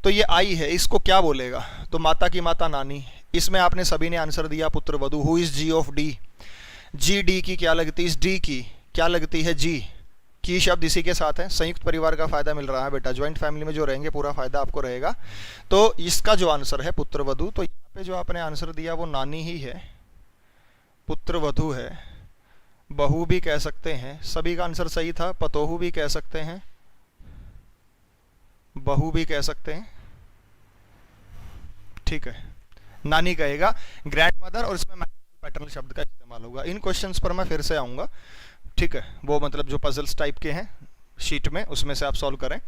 तो ये आई है, इसको क्या बोलेगा, तो माता की माता नानी। इसमें आपने सभी ने आंसर दिया पुत्र वधु। Who is G of D, G D की क्या लगती है, इस डी की क्या लगती है, जी की शब्द इसी के साथ है। संयुक्त परिवार का फायदा मिल रहा है बेटा, ज्वाइंट फैमिली में जो रहेंगे पूरा फायदा आपको रहेगा। तो इसका जो आंसर है पुत्र वधु, तो यहाँ पे जो आपने आंसर दिया वो नानी ही है, पुत्र वधु है, बहू भी कह सकते हैं, सभी का आंसर सही था, पतोहू भी कह सकते हैं, बहू भी कह सकते हैं, ठीक है, नानी कहेगा, ग्रैंड मदर, और इसमें पैटर्नल शब्द का इस्तेमाल होगा। इन क्वेश्चंस पर मैं फिर से आऊंगा, ठीक है, वो मतलब जो पजल्स टाइप के हैं शीट में, उसमें से आप सॉल्व करें।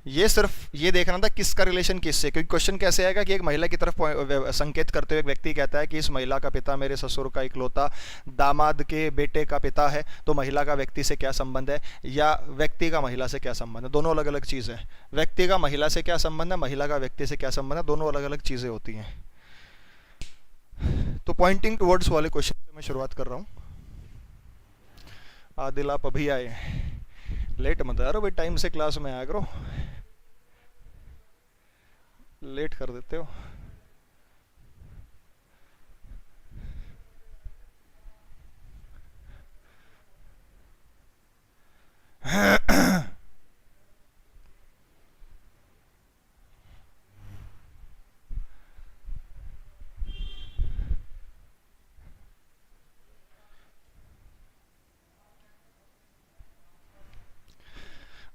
ये सिर्फ ये देखना था किसका रिलेशन किससे, क्योंकि क्वेश्चन कैसे आएगा कि एक महिला की तरफ संकेत करते हुए एक व्यक्ति कहता है कि इस महिला का पिता मेरे ससुर का इकलौता दामाद के बेटे का पिता है, तो महिला का व्यक्ति से क्या संबंध है, या व्यक्ति का महिला से क्या संबंध है, दोनों अलग अलग चीज़ें हैं। व्यक्ति का महिला से क्या संबंध है, महिला का व्यक्ति से क्या संबंध है, दोनों अलग अलग चीज़ें होती हैं। तो पॉइंटिंग टुवर्ड्स वाले क्वेश्चन से मैं शुरुआत कर रहा हूँ। आदिल आप अभी आए, लेट मत आ रहे भाई, टाइम से क्लास में आया करो, लेट कर देते हो।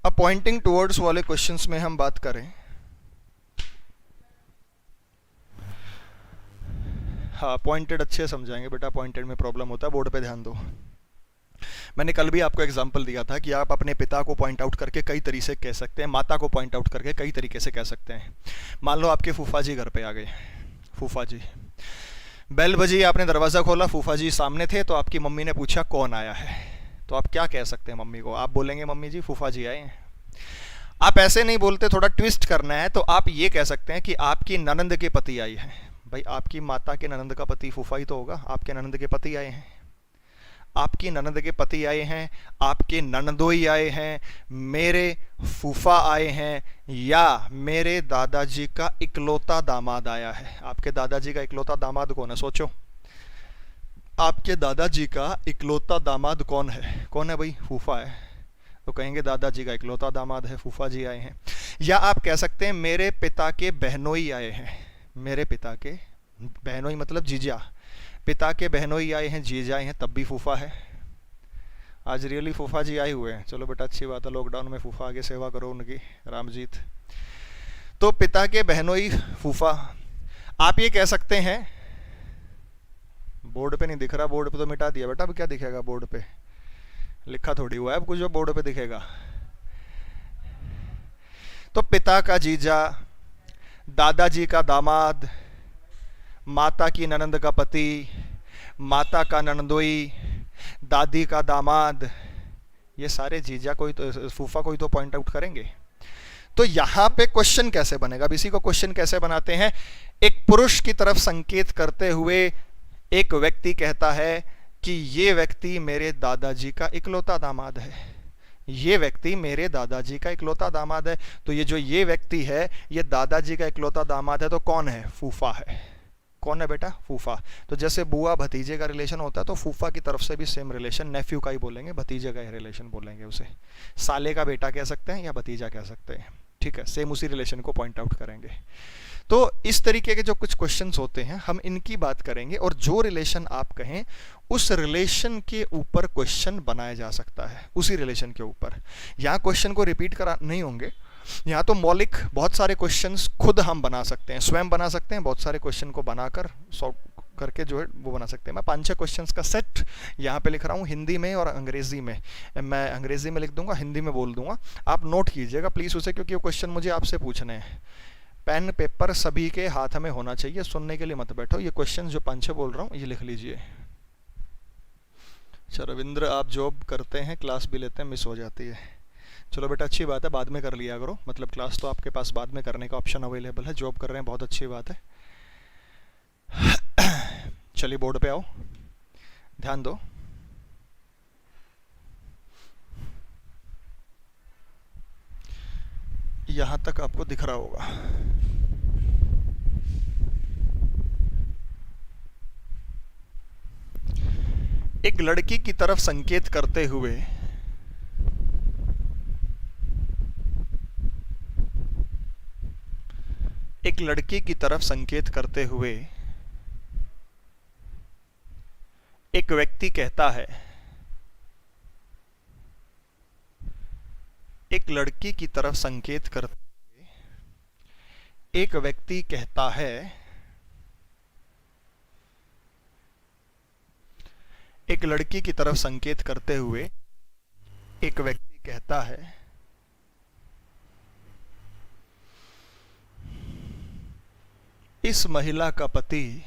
अब पॉइंटिंग टुवर्ड्स वाले क्वेश्चंस में हम बात करें, हाँ पॉइंटेड अच्छे समझाएंगे बेटा, पॉइंटेड में प्रॉब्लम होता है, बोर्ड पे ध्यान दो। मैंने कल भी आपको एग्जांपल दिया था कि आप अपने पिता को पॉइंट आउट करके कई तरीके से कह सकते हैं, माता को पॉइंट आउट करके कई तरीके से कह सकते हैं। मान लो आपके फूफा जी घर पे आ गए, फूफा जी, बेल बजी, आपने दरवाज़ा खोला, फूफा जी सामने थे, तो आपकी मम्मी ने पूछा कौन आया है, तो आप क्या कह सकते हैं मम्मी को, आप बोलेंगे मम्मी जी फूफा जी आए हैं। आप ऐसे नहीं बोलते, थोड़ा ट्विस्ट करना है तो आप ये कह सकते हैं कि आपकी ननंद के पति आई हैं। भाई आपकी माता के ननंद का पति फूफा ही तो होगा। आपके ननंद के पति आए हैं, आपकी ननंद के पति आए हैं, आपके ननदोई आए हैं, मेरे फूफा आए हैं, या मेरे दादाजी का इकलौता दामाद आया है। आपके दादाजी का इकलौता दामाद कौन है? सोचो, आपके दादाजी का इकलौता दामाद कौन है? कौन है भाई? फूफा है। तो कहेंगे दादाजी का इकलौता दामाद है, फूफा जी आए हैं। या आप कह सकते हैं मेरे पिता के बहनोई आए हैं। मेरे पिता के बहनोई मतलब जीजा, पिता के बहनोई आए हैं, जीजा आए हैं, तब भी फूफा है। आज रियली फूफा जी आए हुए हैं। चलो बेटा अच्छी बात है, लॉकडाउन में फूफा आगे सेवा करो उनकी, रामजीत। तो पिता के बहनोई फूफा। आप ये कह सकते हैं, बोर्ड पे नहीं दिख रहा, बोर्ड पे तो मिटा दिया बेटा, अब क्या दिखेगा बोर्ड पे? लिखा थोड़ी हुआ है अब कुछ जो बोर्ड पे दिखेगा। तो पिता का जीजा, दादाजी का दामाद, माता की ननंद का पति, माता का ननदोई, दादी का दामाद, ये सारे जीजा कोई तो फूफा कोई तो पॉइंट आउट करेंगे। तो यहां पे क्वेश्चन कैसे बनेगा? अब इसी को क्वेश्चन कैसे बनाते हैं? एक पुरुष की तरफ संकेत करते हुए एक व्यक्ति कहता है कि ये व्यक्ति मेरे दादाजी का इकलौता दामाद है, ये व्यक्ति मेरे दादाजी का इकलौता दामाद है। तो ये जो ये व्यक्ति है ये दादाजी का इकलौता दामाद है, तो कौन है? फूफा है। कौन है बेटा? फूफा। तो जैसे बुआ भतीजे का रिलेशन होता है तो फूफा की तरफ से भी सेम रिलेशन, नेफ्यू का ही बोलेंगे, भतीजे का ही रिलेशन बोलेंगे उसे। साले का बेटा कह सकते हैं या भतीजा कह सकते हैं, ठीक है, सेम उसी रिलेशन को पॉइंट आउट करेंगे। तो इस तरीके के जो कुछ क्वेश्चंस होते हैं हम इनकी बात करेंगे, और जो रिलेशन आप कहें उस रिलेशन के ऊपर क्वेश्चन बनाया जा सकता है, उसी रिलेशन के ऊपर। यहाँ क्वेश्चन को रिपीट करा नहीं होंगे, यहाँ तो मौलिक बहुत सारे क्वेश्चंस खुद हम बना सकते हैं, स्वयं बना सकते हैं, बहुत सारे क्वेश्चन को बनाकर सॉल्व करके जो है वो बना सकते हैं। मैं 5-6 क्वेश्चंस का सेट यहाँ पे लिख रहा हूँ, हिंदी में और अंग्रेजी में। मैं अंग्रेजी में लिख दूंगा, हिंदी में बोल दूंगा, आप नोट कीजिएगा प्लीज़ उसे, क्योंकि वो क्वेश्चन मुझे आपसे पूछने हैं। पेन पेपर सभी के हाथ में होना चाहिए, सुनने के लिए मत बैठो। ये क्वेश्चन जो 5-6 बोल रहा हूँ ये लिख लीजिए। अच्छा रविंद्र, आप जॉब करते हैं, क्लास भी लेते हैं, मिस हो जाती है। चलो बेटा अच्छी बात है, बाद में कर लिया करो, मतलब क्लास तो आपके पास बाद में करने का ऑप्शन अवेलेबल है। जॉब कर रहे हैं, बहुत अच्छी बात है। चलिए बोर्ड पे आओ, ध्यान दो। यहां तक आपको दिख रहा होगा। एक लड़की की तरफ संकेत करते हुए एक लड़की की तरफ संकेत करते हुए एक व्यक्ति कहता है, एक लड़की की तरफ संकेत करते हुए एक व्यक्ति कहता है, एक लड़की की तरफ संकेत करते हुए एक व्यक्ति कहता है, इस महिला का पति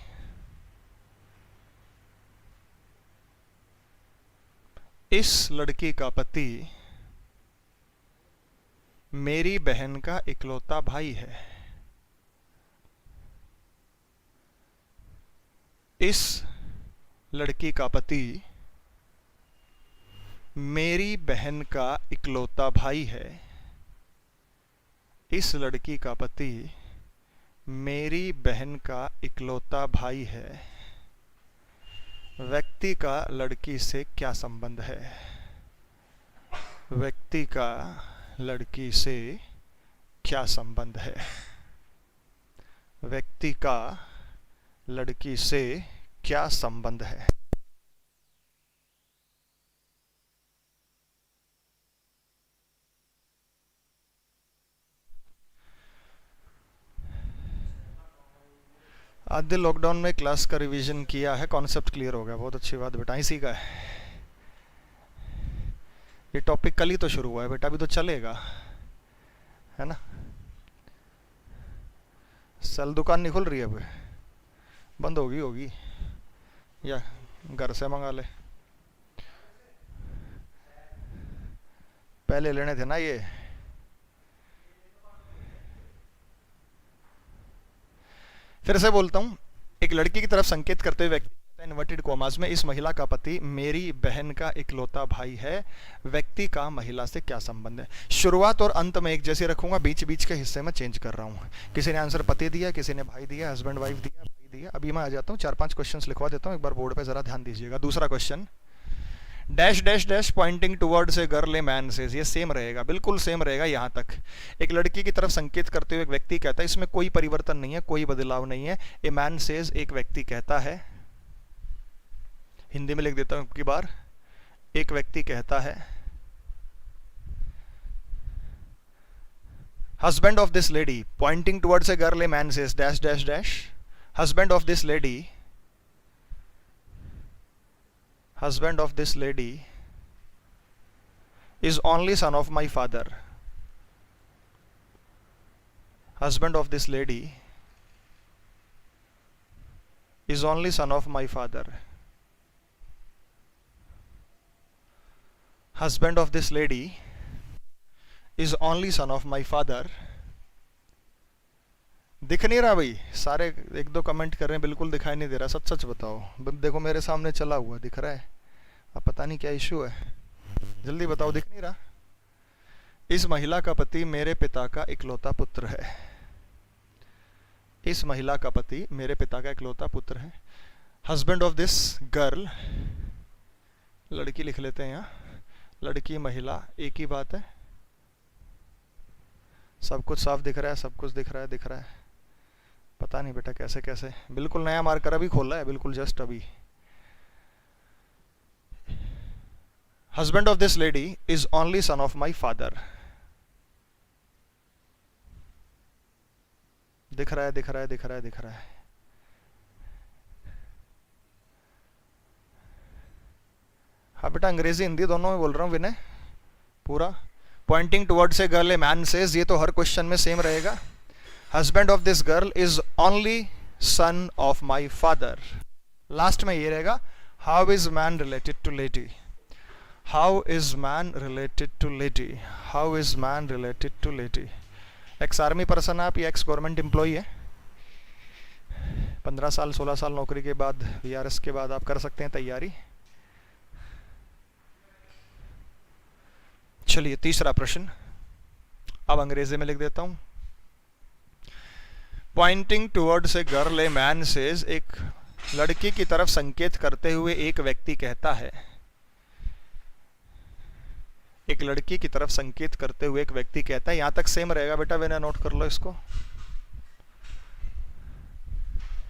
इस लड़की का पति मेरी बहन का इकलौता भाई है। इस लड़की का पति मेरी बहन का इकलौता भाई है। इस लड़की का पति मेरी बहन का इकलौता भाई है। व्यक्ति का लड़की से क्या संबंध है? व्यक्ति का लड़की से क्या संबंध है? व्यक्ति का लड़की से क्या संबंध है? आधे लॉकडाउन में क्लास का रिवीजन किया है, कॉन्सेप्ट क्लियर हो गया, बहुत अच्छी बात बेटा, इसी का है। ये टॉपिक कल ही तो शुरू हुआ है बेटा, अभी तो चलेगा, है ना। सेल दुकान नहीं खुल रही है, अब बंद होगी होगी, या घर से मंगा ले। पहले लेने थे ना ये, फिर से बोलता हूँ, एक लड़की की तरफ संकेत करते हुए व्यक्ति इन्वर्टेड कॉमास में, इस महिला का पति मेरी बहन का इकलौता भाई है, व्यक्ति का महिला से क्या संबंध है। शुरुआत और अंत में एक जैसे रखूंगा, बीच बीच के हिस्से में चेंज कर रहा हूँ। किसी ने आंसर पति दिया, किसी ने भाई दिया, हस्बैंड वाइफ दिया, भाई दिया। अभी मैं आ जाता हूँ, 4-5 क्वेश्चन लिखवा देता हूँ, एक बार बोर्ड पे जरा ध्यान दीजिएगा। दूसरा question, dash dash dash Poynting towards a girl a man says, ये सेम रहेगा, बिल्कुल सेम रहेगा यहाँ तक। एक लड़की की तरफ संकेत करते हुए एक व्यक्ति कहता है, इसमें कोई परिवर्तन नहीं है, कोई बदलाव नहीं है। ए मैन सेज, एक व्यक्ति कहता है, हिंदी में लिख देता हूं की बार, एक व्यक्ति कहता है, husband of this lady, Poynting towards a girl a man says dash dash dash, husband of this lady, husband of this lady is only son of my father. Husband of this lady is only son of my father. Husband of this lady is only son of my father. दिख नहीं रहा भाई, सारे एक दो comment कर रहे हैं, बिल्कुल दिखाई नहीं दे रहा, सच सच बताओ। देखो मेरे सामने चला हुआ दिख रहा है, अब पता नहीं क्या इशू है, जल्दी बताओ, दिख नहीं रहा। इस महिला का पति मेरे पिता का इकलौता पुत्र है। इस महिला का पति मेरे पिता का इकलौता पुत्र है। हस्बैंड ऑफ दिस गर्ल, लड़की लिख लेते हैं यहाँ, लड़की महिला एक ही बात है, सब कुछ साफ दिख रहा है, सब कुछ दिख रहा है, दिख रहा है। पता नहीं बेटा कैसे कैसे, बिल्कुल नया मार्कर अभी खोला है, बिल्कुल जस्ट अभी। Husband of this lady is only son of my father. दिख रहा है, दिख रहा है, दिख रहा है, दिख रहा है। हाँ बेटा, अंग्रेजी हिंदी दोनों में बोल रहा हूं विनय, पूरा। Pointing towards a girl a man says, ये तो हर क्वेश्चन में सेम रहेगा। Husband of this girl is only son of my father. Last में ये रहेगा, how is man related to lady, how is man related to lady, how is man related to lady. Ex army person आप या x government employee है, 15 साल 16 साल नौकरी के बाद, वीआरएस के बाद आप कर सकते हैं तैयारी। चलिए तीसरा प्रश्न, अब अंग्रेजी में लिख देता हूं। Poynting towards a girl a man says, एक लड़की की तरफ संकेत करते हुए एक व्यक्ति कहता है, एक लड़की की तरफ संकेत करते हुए एक व्यक्ति कहता है। यहां तक सेम रहेगा बेटा, मैंने नोट कर लो इसको।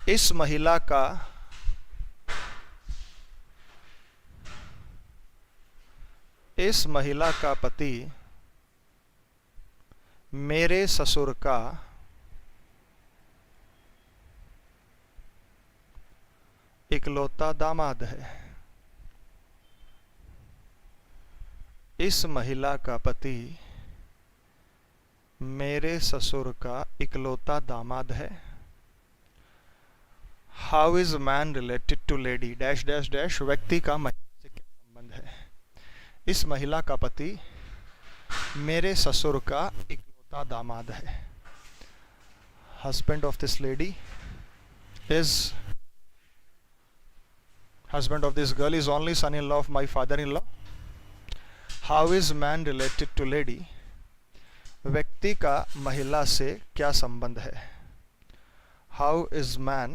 इस महिला का पति मेरे ससुर का इकलौता दामाद है। इस महिला का पति मेरे ससुर का इकलौता दामाद है। How is man related to lady dash dash dash, व्यक्ति का महिला से क्या संबंध है। इस महिला का पति मेरे ससुर का इकलौता दामाद है। Husband of this lady is, husband of this girl is only son-in-law of my father-in-law. How is man related to lady? व्यक्ति का महिला से क्या संबंध है। How is man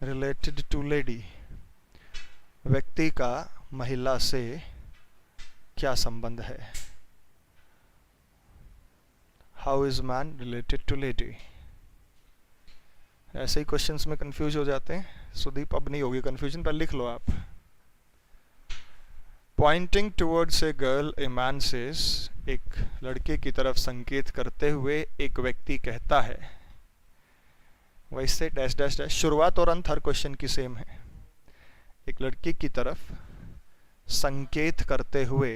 related to lady? व्यक्ति का महिला से क्या संबंध है। How is man related to lady? ऐसे ही क्वेश्चंस में कंफ्यूज हो जाते हैं। सुदीप अब नहीं होगी कंफ्यूजन, पर लिख लो आप। Poynting towards a girl a man says, एक लड़के की तरफ संकेत करते हुए एक व्यक्ति कहता है। वैसे डैश डैश डैश, शुरुआत और अंत हर क्वेश्चन की सेम है। एक लड़की की तरफ संकेत करते हुए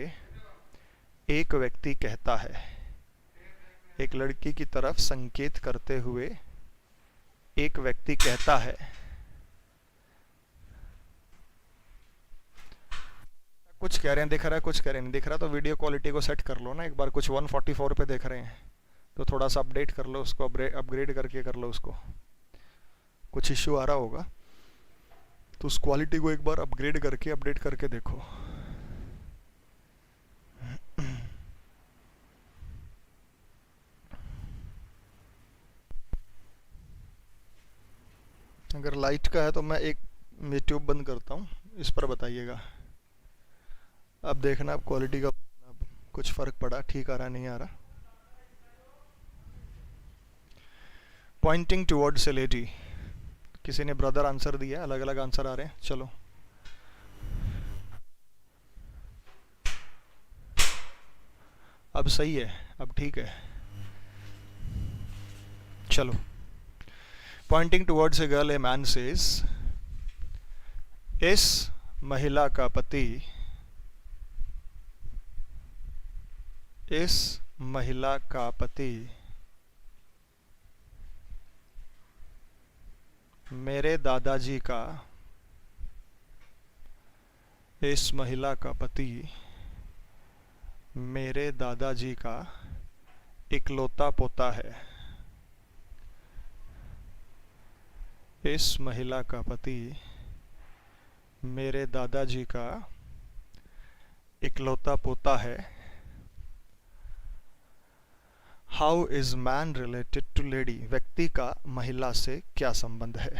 एक व्यक्ति कहता है। एक लड़की की तरफ संकेत करते हुए एक व्यक्ति कहता है। कुछ कह रहे हैं दिख रहा है, कुछ कह रहे हैं नहीं दिख रहा, तो वीडियो क्वालिटी को सेट कर लो ना एक बार। कुछ 144 पे देख रहे हैं तो थोड़ा सा अपडेट कर लो उसको, अपग्रेड करके कर लो उसको। कुछ इश्यू आ रहा होगा, तो उस क्वालिटी को एक बार अपग्रेड करके अपडेट करके देखो। अगर लाइट का है तो मैं एक यूट्यूब बंद करता हूँ, इस पर बताइएगा। अब देखना अब क्वालिटी का कुछ फ़र्क पड़ा, ठीक आ रहा नहीं आ रहा। पॉइंटिंग टुवर्ड्स ए लेडी, किसी ने ब्रदर आंसर दिया, अलग अलग आंसर आ रहे हैं। चलो अब सही है, अब ठीक है। चलो, Poynting towards a girl a man says, इस महिला का पति, इस महिला का पति मेरे दादाजी का, इस महिला का पति मेरे दादाजी का इकलौता पोता है। इस महिला का पति मेरे दादाजी का इकलौता पोता है। How is man related to lady, व्यक्ति का महिला से क्या संबंध है।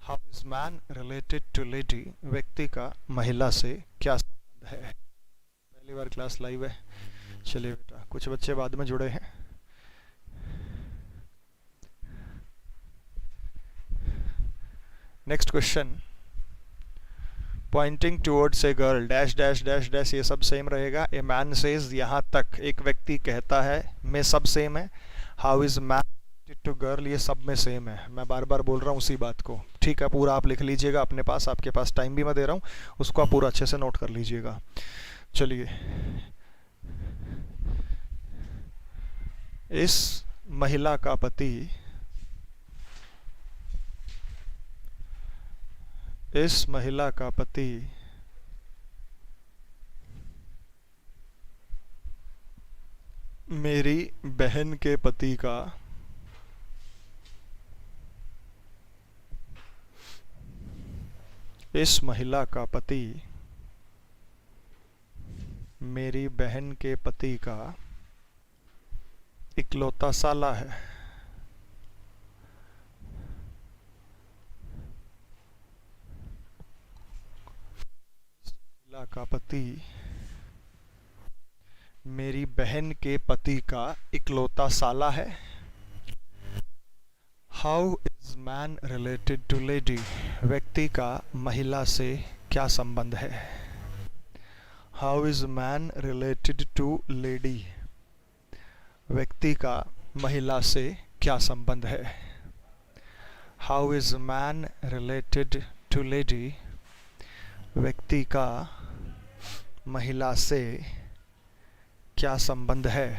How is man related to lady, व्यक्ति का महिला से क्या संबंध है। पहली बार क्लास लाइव है। चलिए बेटा, कुछ बच्चे बाद में जुड़े हैं। Next question, Poynting towards a girl dash dash dash dash, ये सब सेम रहेगा। ए मैन सेज, यहाँ तक एक व्यक्ति कहता है, में सब सेम है। How is man to girl, ये सब में सेम है। मैं बार बार बोल रहा हूँ उसी बात को, ठीक है। पूरा आप लिख लीजिएगा अपने पास, आपके पास टाइम भी मैं दे रहा हूँ, उसको आप पूरा अच्छे से नोट कर लीजिएगा। चलिए, इस महिला का पति, इस महिला का पति मेरी बहन के पति का इस महिला का पति मेरी बहन के पति का इकलौता साला है। महिला का पति मेरी बहन के पति का इकलौता साला है। How is man related to lady, व्यक्ति का महिला से क्या संबंध है। How is man related to lady, व्यक्ति का महिला से क्या संबंध है। How is man related to lady, व्यक्ति का महिला से क्या संबंध है।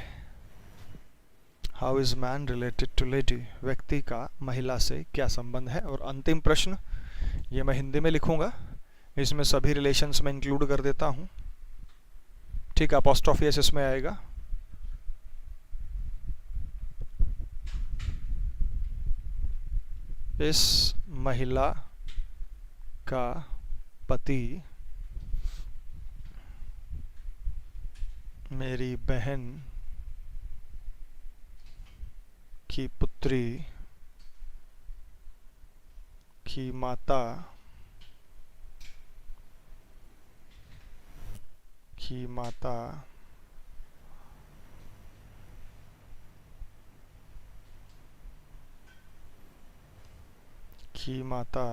How is man related to lady, व्यक्ति का महिला से क्या संबंध है। और अंतिम प्रश्न, ये मैं हिंदी में लिखूंगा, इसमें सभी रिलेशंस में इंक्लूड कर देता हूं, ठीक है। अपॉस्ट्रोफी एस इसमें आएगा। इस महिला का पति मेरी बहन की पुत्री की माता की माता की माता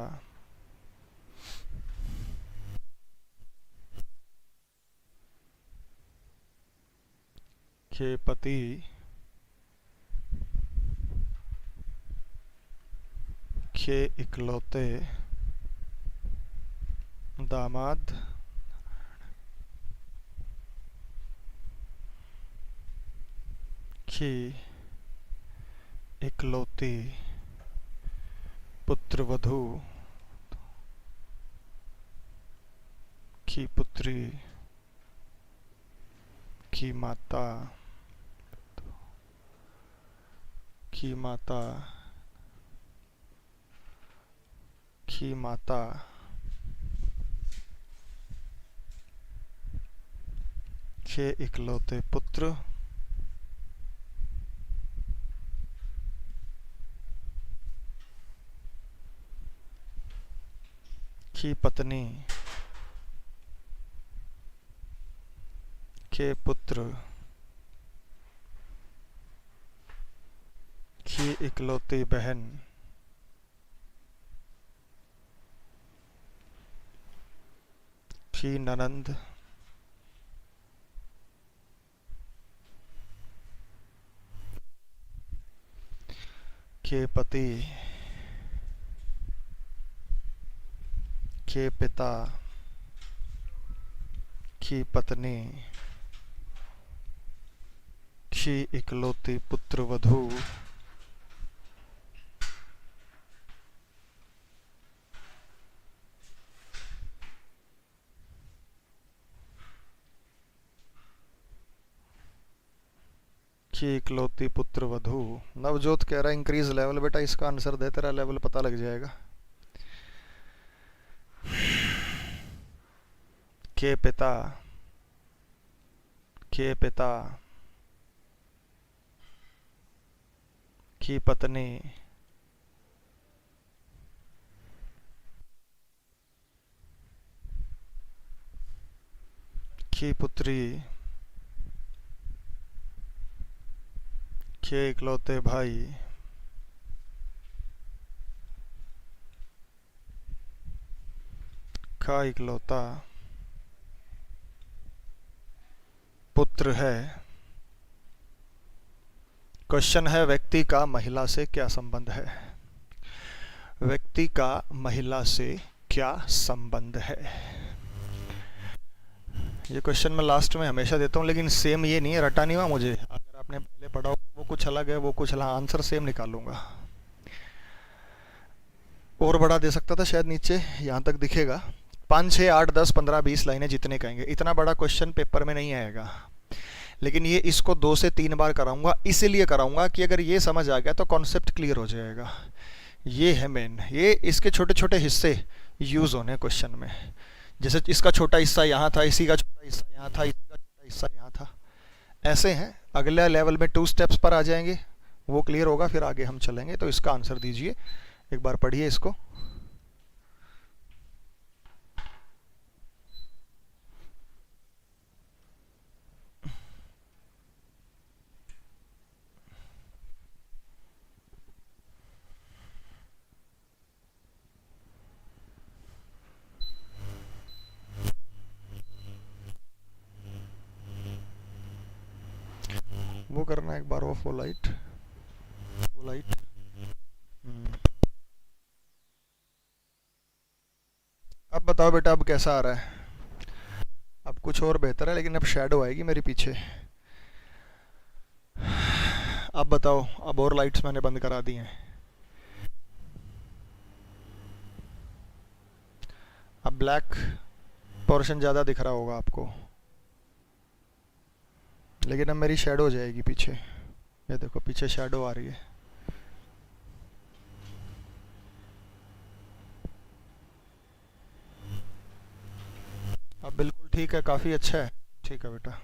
के पति के इकलौते दामाद की इकलौती पुत्रवधू की पुत्री की माता की माता के इकलौते पुत्र की पत्नी के पुत्र की इकलौती बहन की ननंद के पति के पिता की पत्नी की इकलौती पुत्र वधू की इकलौती पुत्र वधू। नवजोत कह रहा है इंक्रीज लेवल। बेटा इसका आंसर दे, तेरा लेवल पता लग जाएगा। के पिता की पत्नी की पुत्री के इकलौते भाई का इकलौता पुत्र है। क्वेश्चन है व्यक्ति का महिला से क्या संबंध है। व्यक्ति का महिला से क्या संबंध है, ये क्वेश्चन मैं लास्ट में हमेशा देता हूँ, लेकिन सेम ये नहीं है, रटा नहीं हुआ मुझे। अगर आपने पहले पढ़ा हो वो कुछ अलग है, वो कुछ अलग, आंसर सेम निकालूंगा। और बड़ा दे सकता था शायद, नीचे यहाँ तक दिखेगा। 5, 6, 8, 10, 15, 20 लाइनें जितने कहेंगे। इतना बड़ा क्वेश्चन पेपर में नहीं आएगा, लेकिन ये इसको 2 से 3 बार कराऊंगा। इसीलिए कराऊंगा कि अगर ये समझ आ गया तो कॉन्सेप्ट क्लियर हो जाएगा। ये है मेन, ये इसके छोटे छोटे हिस्से यूज होने क्वेश्चन में। जैसे इसका छोटा हिस्सा यहाँ था, इसी का छोटा हिस्सा यहाँ था, इसी का छोटा हिस्सा यहाँ था, ऐसे हैं। अगले लेवल में 2 स्टेप्स पर आ जाएंगे, वो क्लियर होगा, फिर आगे हम चलेंगे। तो इसका आंसर दीजिए, एक बार पढ़िए इसको। वो करना एक बार ऑफ, वो लाइट। अब बताओ बेटा, अब कैसा आ रहा है? अब कुछ और बेहतर है, लेकिन अब शैडो आएगी मेरे पीछे। अब बताओ, अब और लाइट्स मैंने बंद करा दी हैं। अब ब्लैक पोर्शन ज़्यादा दिख रहा होगा आपको, लेकिन अब मेरी शैडो हो जाएगी पीछे। ये देखो पीछे शैडो आ रही है। अब बिल्कुल ठीक है, काफ़ी अच्छा है। ठीक है बेटा,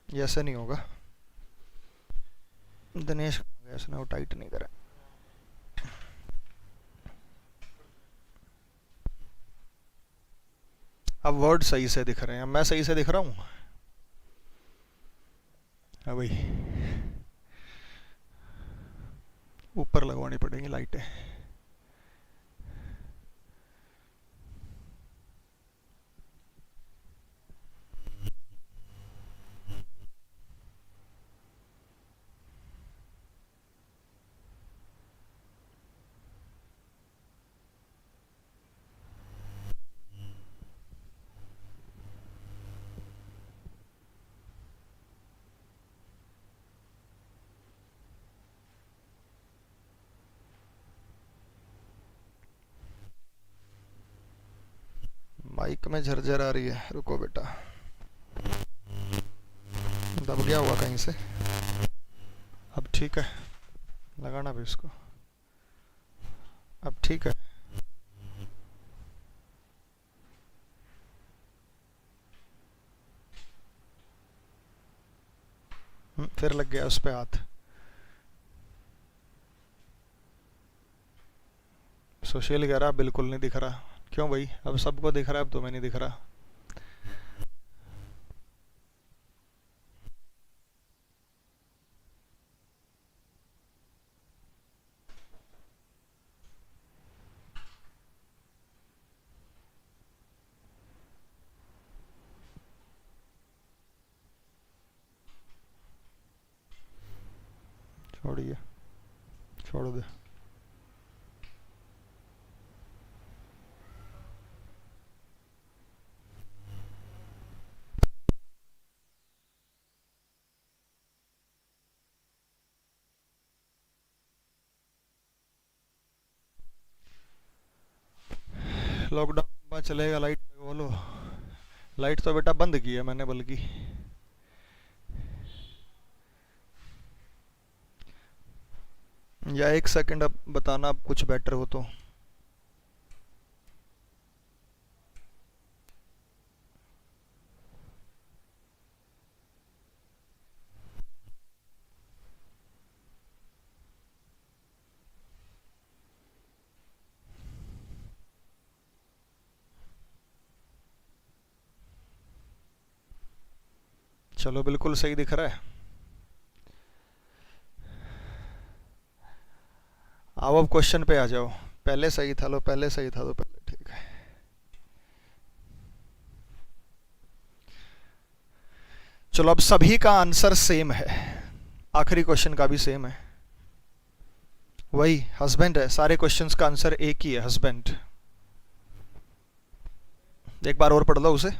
ये ऐसे नहीं होगा। दिनेश इसने वो टाइट नहीं करा। अब वर्ड सही से दिख रहे हैं, मैं सही से दिख रहा हूँ। हाँ भाई, ऊपर लगवानी पड़ेंगी लाइटें। माइक में झरझर आ रही है, रुको बेटा, दब गया हुआ कहीं से। अब ठीक है, लगाना भी इसको। अब ठीक है। फिर लग गया उस पे हाथ। सुशील कह रहा बिल्कुल नहीं दिख रहा। क्यों भाई, अब सबको दिख रहा है, अब तुम्हें नहीं दिख रहा। छोड़िए, छोड़ दे। लॉकडाउन में चलेगा, लाइट लगवा लो। लाइट तो बेटा बंद की है मैंने, बल्कि या एक सेकंड अब बताना, अब कुछ बेटर हो तो। चलो बिल्कुल सही दिख रहा है। आओ अब क्वेश्चन पे आ जाओ। पहले सही था, लो पहले सही था तो पहले ठीक है। चलो अब सभी का आंसर सेम है, आखिरी क्वेश्चन का भी सेम है, वही हस्बैंड है। सारे क्वेश्चंस का आंसर एक ही है, हस्बैंड। एक बार और पढ़ लो उसे।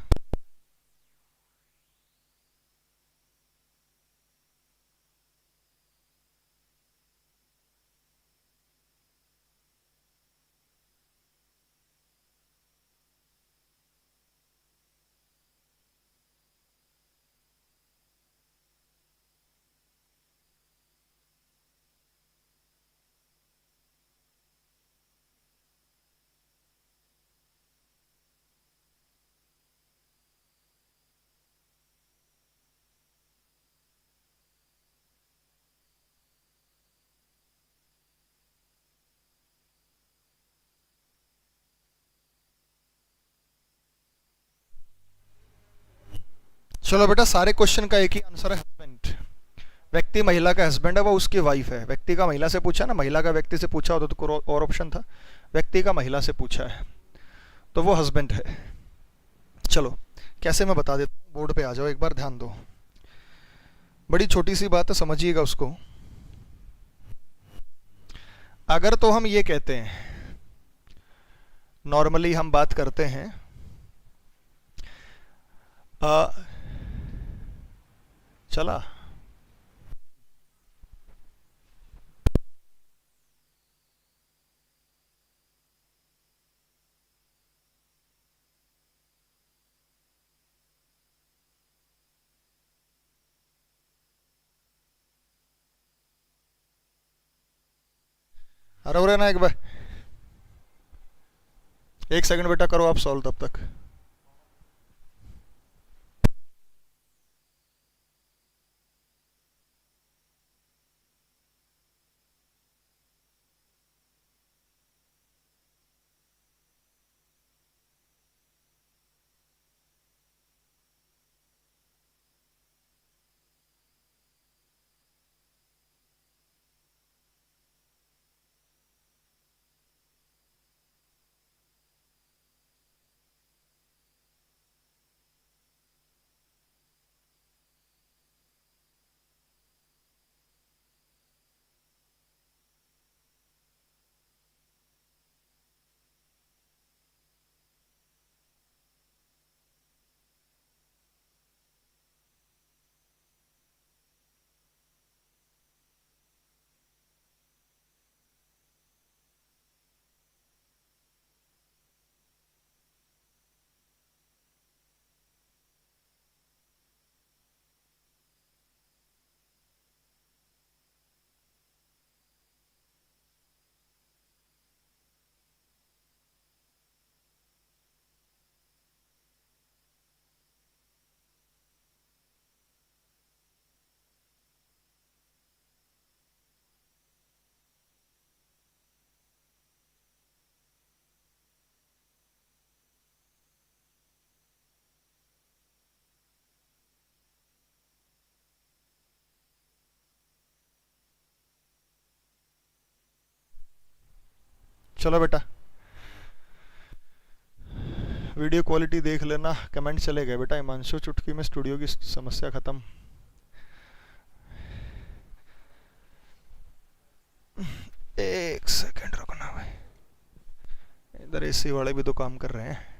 चलो बेटा, सारे क्वेश्चन का एक ही आंसर है, हस्बैंड। व्यक्ति महिला का हस्बैंड है, वो उसकी वाइफ है। व्यक्ति का महिला से पूछा ना, महिला का व्यक्ति से पूछा होता तो कोई और ऑप्शन था। व्यक्ति का महिला से पूछा है तो वो हस्बैंड है। चलो कैसे मैं बता देता हूँ, बोर्ड पे आ जाओ, एक बार ध्यान दो। बड़ी छोटी सी बात है, समझिएगा उसको। अगर तो हम ये कहते हैं, नॉर्मली हम बात करते हैं, आ, चला। अरे हो रहा ना एक बार, एक सेकंड बेटा, करो आप सॉल्व तब तक। चलो बेटा, वीडियो क्वालिटी देख लेना, कमेंट चले गए बेटा। हिमांशु, चुटकी में स्टूडियो की समस्या खत्म। एक सेकंड रुकना भाई, इधर एसी वाले भी तो काम कर रहे हैं।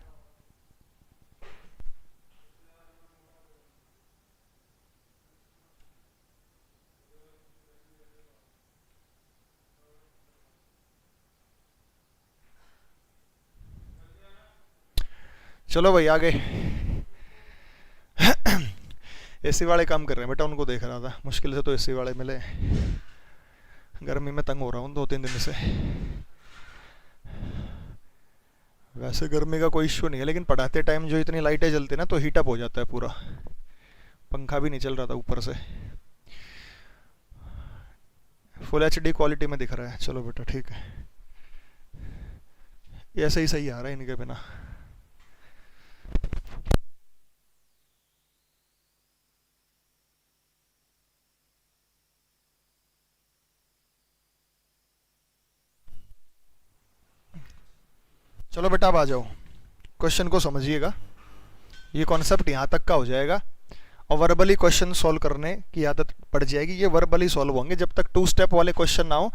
चलो भाई आगे। एसी वाले काम कर रहे हैं बेटा, उनको देख रहा था, मुश्किल से तो एसी वाले मिले। गर्मी में तंग हो रहा हूँ 2-3 दिन से। वैसे गर्मी का कोई इश्यू नहीं है, लेकिन पढ़ाते टाइम जो इतनी लाइटें जलती ना तो हीटअप हो जाता है पूरा। पंखा भी नहीं चल रहा था ऊपर से। फुल एचडी क्वालिटी में दिख रहा है। चलो बेटा ठीक है, ये ऐसे ही सही आ रहा है इनके बिना। चलो बेटा अब आ जाओ, क्वेश्चन को समझिएगा। ये कॉन्सेप्ट यहाँ तक का हो जाएगा और वर्बली क्वेश्चन सॉल्व करने की आदत पड़ जाएगी। ये वर्बली सॉल्व होंगे जब तक 2 स्टेप वाले क्वेश्चन ना हो।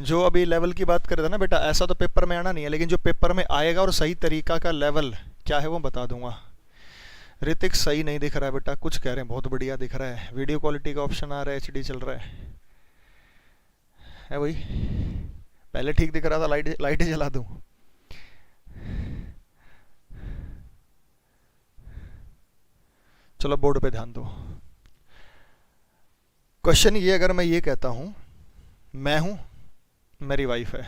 जो अभी लेवल की बात कर रहे थे ना बेटा, ऐसा तो पेपर में आना नहीं है, लेकिन जो पेपर में आएगा और सही तरीका का लेवल क्या है वो बता दूंगा। ऋतिक सही नहीं दिख रहा है बेटा, कुछ कह रहे हैं बहुत बढ़िया दिख रहा है। वीडियो क्वालिटी का ऑप्शन आ रहा है, एचडी चल रहा है भाई। पहले ठीक दिख रहा था, लाइट जला दूं। चलो बोर्ड पे ध्यान दो। क्वेश्चन ये, अगर मैं ये कहता हूं मैं हूं, मेरी वाइफ है,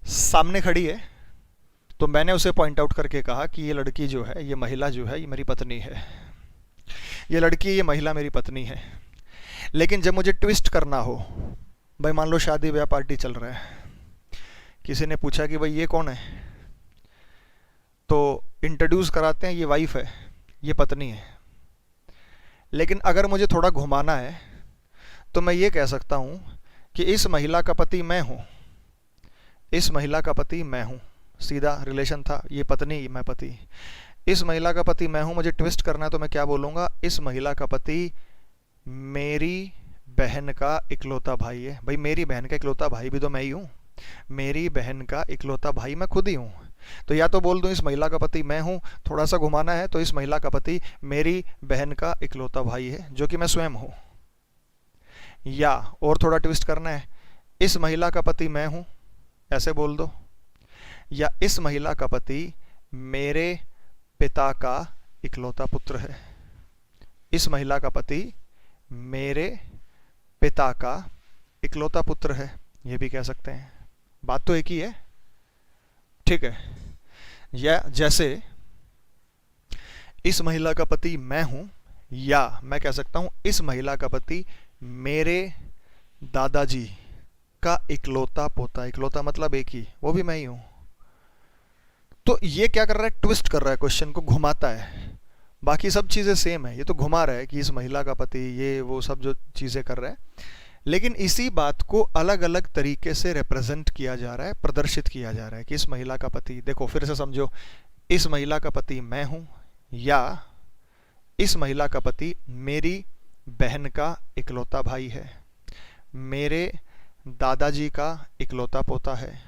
सामने खड़ी है, तो मैंने उसे पॉइंट आउट करके कहा कि ये लड़की जो है, ये महिला जो है, ये मेरी पत्नी है। ये लड़की, ये महिला मेरी पत्नी है। लेकिन जब मुझे ट्विस्ट करना हो, भाई मान लो शादी ब्याह पार्टी चल रहा है, किसी ने पूछा कि भाई ये कौन है, तो इंट्रोड्यूस कराते हैं ये वाइफ है, ये पत्नी है। लेकिन अगर मुझे थोड़ा घुमाना है तो मैं ये कह सकता हूं कि इस महिला का पति मैं हूं, इस महिला का पति मैं हूं। सीधा रिलेशन था, ये पत्नी मैं पति। इस महिला का पति मैं हूं, मुझे ट्विस्ट करना है तो मैं क्या बोलूंगा, इस महिला का पति मेरी बहन का इकलौता भाई है। भाई मेरी बहन का इकलौता भाई भी तो मैं ही हूं, मेरी बहन का इकलौता भाई मैं खुद ही हूं। तो या तो बोल दूं इस महिला का पति मैं हूं, थोड़ा सा घुमाना है तो इस महिला का पति मेरी बहन का इकलौता भाई है जो कि मैं स्वयं हूं। या और थोड़ा ट्विस्ट करना है, इस महिला का पति मैं हूं, ऐसे बोल दो। या इस महिला का पति मेरे पिता का इकलौता पुत्र है। इस महिला का पति मेरे पिता का इकलौता पुत्र है, ये भी कह सकते हैं। बात तो एक ही है, ठीक है। या जैसे इस महिला का पति मैं हूं, या मैं कह सकता हूं इस महिला का पति मेरे दादाजी का इकलौता पोता। इकलौता मतलब एक ही, वो भी मैं ही हूं। तो ये क्या कर रहा है, ट्विस्ट कर रहा है, क्वेश्चन को घुमाता है। बाकी सब चीजें सेम है, ये तो घुमा रहा है कि इस महिला का पति, ये वो सब जो चीजें कर रहा है। लेकिन इसी बात को अलग अलग तरीके से रिप्रेजेंट किया जा रहा है, प्रदर्शित किया जा रहा है कि इस महिला का पति, देखो फिर से समझो, इस महिला का पति मैं हूं, या इस महिला का पति मेरी बहन का इकलौता भाई है, मेरे दादाजी का इकलौता पोता है,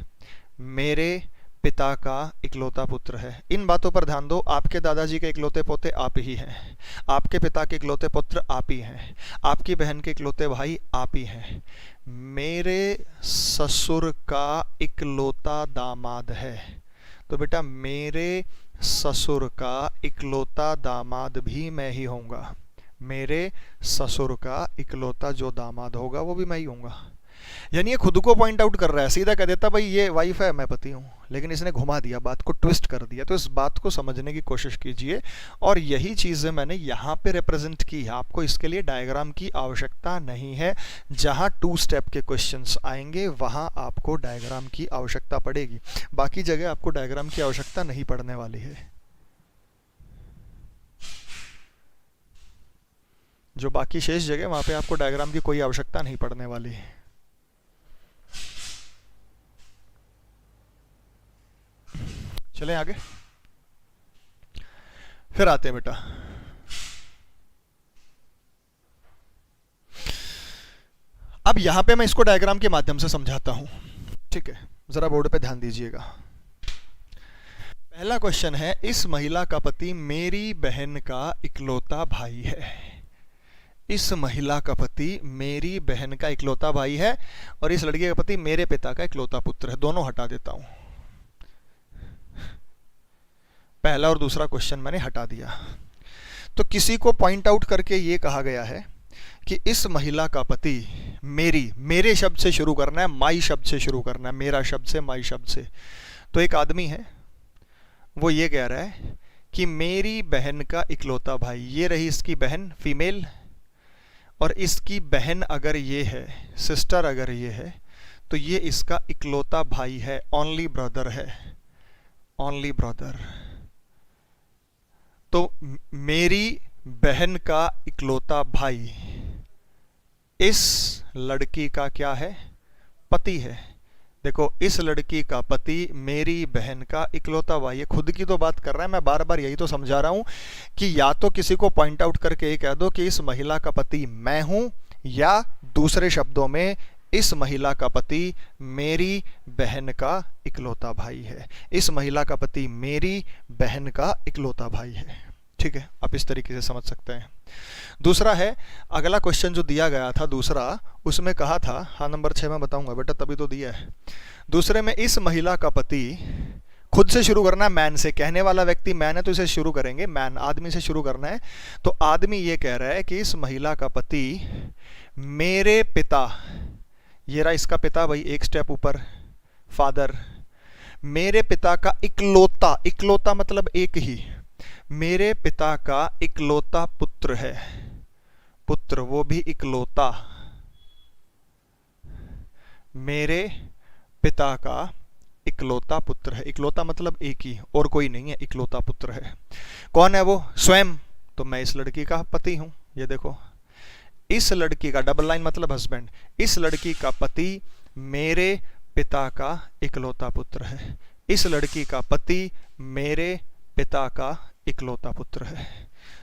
मेरे पिता का इकलौता पुत्र है। इन बातों पर ध्यान दो। आपके दादाजी के इकलौते पोते आप ही हैं, आपके पिता के इकलौते पुत्र आप ही हैं, आपकी बहन के इकलौते भाई आप ही हैं, मेरे ससुर का इकलौता दामाद है, तो बेटा मेरे ससुर का इकलौता दामाद भी मैं ही होऊंगा। मेरे ससुर का इकलौता जो दामाद होगा वो भी मैं ही होऊंगा। यानी ये खुद को पॉइंट आउट कर रहा है, सीधा कह देता भाई ये वाइफ है मैं पति हूं, लेकिन इसने घुमा दिया, बात को ट्विस्ट कर दिया। तो इस बात को समझने की कोशिश कीजिए, और यही चीजें मैंने यहाँ पे रिप्रेजेंट की है। आपको इसके लिए डायग्राम की आवश्यकता नहीं है। जहां 2 स्टेप के क्वेश्चंस आएंगे वहां आपको डायग्राम की आवश्यकता पड़ेगी, बाकी जगह आपको डायग्राम की आवश्यकता नहीं पड़ने वाली है। जो बाकी शेष जगह, वहां पे आपको डायग्राम की कोई आवश्यकता नहीं पड़ने वाली है। चलें आगे, फिर आते हैं बेटा। अब यहां पे मैं इसको डायग्राम के माध्यम से समझाता हूं, ठीक है, जरा बोर्ड पे ध्यान दीजिएगा। पहला क्वेश्चन है, इस महिला का पति मेरी बहन का इकलौता भाई है। इस महिला का पति मेरी बहन का इकलौता भाई है और इस लड़के का पति मेरे पिता का इकलौता पुत्र है। दोनों हटा देता हूं, पहला और दूसरा क्वेश्चन मैंने हटा दिया। तो किसी को पॉइंट आउट करके ये कहा गया है कि इस महिला का पति मेरे शब्द से शुरू करना है, माई शब्द से शुरू करना है, मेरा शब्द से, माई शब्द से। तो एक आदमी है, वो ये कह रहा है कि मेरी बहन का इकलौता भाई, ये रही इसकी बहन फीमेल, और इसकी बहन अगर ये है, सिस्टर अगर ये है, तो ये इसका इकलौता भाई है, ओनली ब्रदर है, ओनली ब्रदर। तो मेरी बहन का इकलौता भाई इस लड़की का क्या है, पति है। देखो, इस लड़की का पति मेरी बहन का इकलौता भाई है। खुद की तो बात कर रहा है, मैं बार बार यही तो समझा रहा हूं कि या तो किसी को पॉइंट आउट करके ये कह दो कि इस महिला का पति मैं हूं, या दूसरे शब्दों में इस महिला का पति मेरी बहन का इकलौता भाई है। इस महिला का पति मेरी बहन का इकलौता भाई है, ठीक है, आप इस तरीके से समझ सकते हैं। दूसरा है, अगला क्वेश्चन जो दिया गया था दूसरा, उसमें कहा था, हाँ नंबर 6 में बताऊंगा बेटा, तभी तो दिया है। दूसरे में इस महिला का पति, खुद से शुरू करना है, मैन से, कहने वाला व्यक्ति मैन है तो इसे शुरू करेंगे, मैन, आदमी से शुरू करना है। तो आदमी ये कह रहा है कि इस महिला का पति मेरे पिता, ये रहा इसका पिता भाई, एक स्टेप ऊपर, फादर, मेरे पिता का इकलौता, इकलौता मतलब एक ही, मेरे पिता का इकलौता पुत्र है, पुत्र वो भी इकलौता, मेरे पिता का इकलौता पुत्र है। इकलौता मतलब एक ही, और कोई नहीं है, इकलौता पुत्र है। कौन है वो? स्वयं। तो मैं इस लड़की का पति हूं। ये देखो, इस लड़की का, डबल लाइन मतलब हस्बैंड, इस लड़की का पति मेरे पिता का इकलौता पुत्र है। इस लड़की का पति मेरे पिता का इकलौता पुत्र है।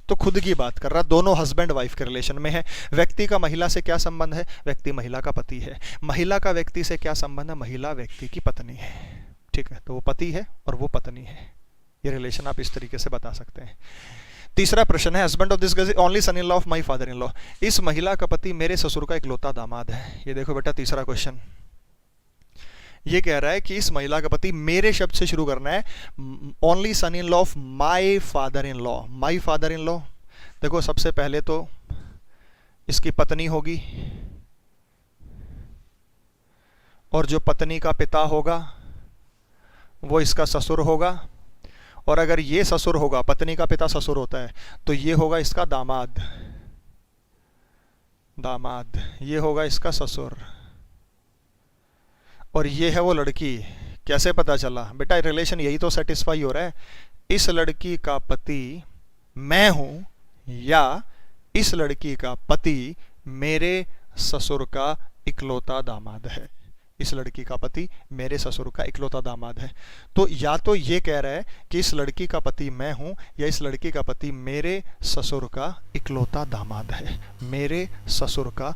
तो खुद की बात कर रहा, दोनों हस्बैंड वाइफ के रिलेशन में है। व्यक्ति का महिला से क्या संबंध है? व्यक्ति महिला का पति है। महिला का व्यक्ति से क्या संबंध है? महिला व्यक्ति की पत्नी है, ठीक है। तो वो पति है और वो पत्नी है, ये रिलेशन आप इस तरीके से बता सकते हैं। तीसरा प्रश्न है, husband of this girl only son in law of my father in law. इस महिला का पति मेरे ससुर का इकलौता दामाद है। ये देखो बेटा, तीसरा क्वेश्चन ये कह रहा है कि इस महिला का पति, मेरे शब्द से शुरू करना है, only son in law of my father in law. My father in law, देखो सबसे पहले तो इसकी पत्नी होगी, और जो पत्नी का पिता होगा वो इसका ससुर होगा, और अगर ये ससुर होगा, पत्नी का पिता ससुर होता है, तो ये होगा इसका दामाद, दामाद, ये होगा इसका ससुर, और ये है वो लड़की। कैसे पता चला बेटा? रिलेशन यही तो सेटिस्फाई हो रहा है। इस लड़की का पति मैं हूं, या इस लड़की का पति मेरे ससुर का इकलौता दामाद है। इस लड़की का पति मेरे ससुर का इकलौता दामाद है। तो या तो ये कह रहा है कि इस लड़की का पति मैं हूं, या इस लड़की का पति मेरे ससुर का इकलौता दामाद है, मेरे ससुर का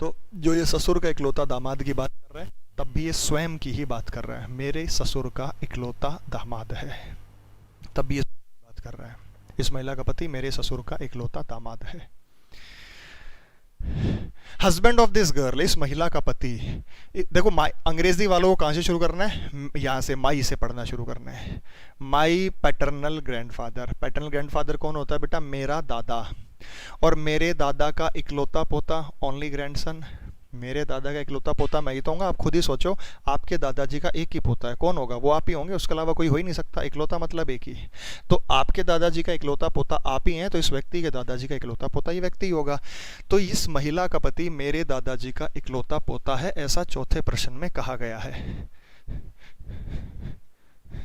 तो जो ये ससुर का इकलौता दामाद की बात कर रहा है, तब भी ये स्वयं की ही बात कर रहा है। मेरे ससुर का इकलौता दामाद है, तब भी ये बात कर रहा है। इस महिला का पति मेरे ससुर का इकलौता दामाद है। हस्बैंड ऑफ दिस गर्ल, इस महिला का पति, देखो अंग्रेजी वालों को कहां से शुरू करना है? यहां से, माई से पढ़ना शुरू करना है। माई पैटर्नल ग्रैंडफादर। पैटर्नल ग्रैंडफादर कौन होता है बेटा? मेरा दादा। और मेरे दादा का इकलौता पोता, ओनली ग्रैंडसन। मेरे दादा का इकलौता पोता मैं ही तो हूँगा। आप खुद ही सोचो, आपके दादाजी का एक ही पोता है, कौन होगा? वो आप ही होंगे, उसके अलावा कोई हो ही नहीं सकता। इकलौता मतलब एक ही। तो आपके दादाजी का इकलौता पोता आप ही हैं, तो इस व्यक्ति के दादाजी का इकलौता पोता ये व्यक्ति होगा। तो इस महिला का पति मेरे दादाजी का इकलौता पोता है, ऐसा चौथे प्रश्न में कहा गया है।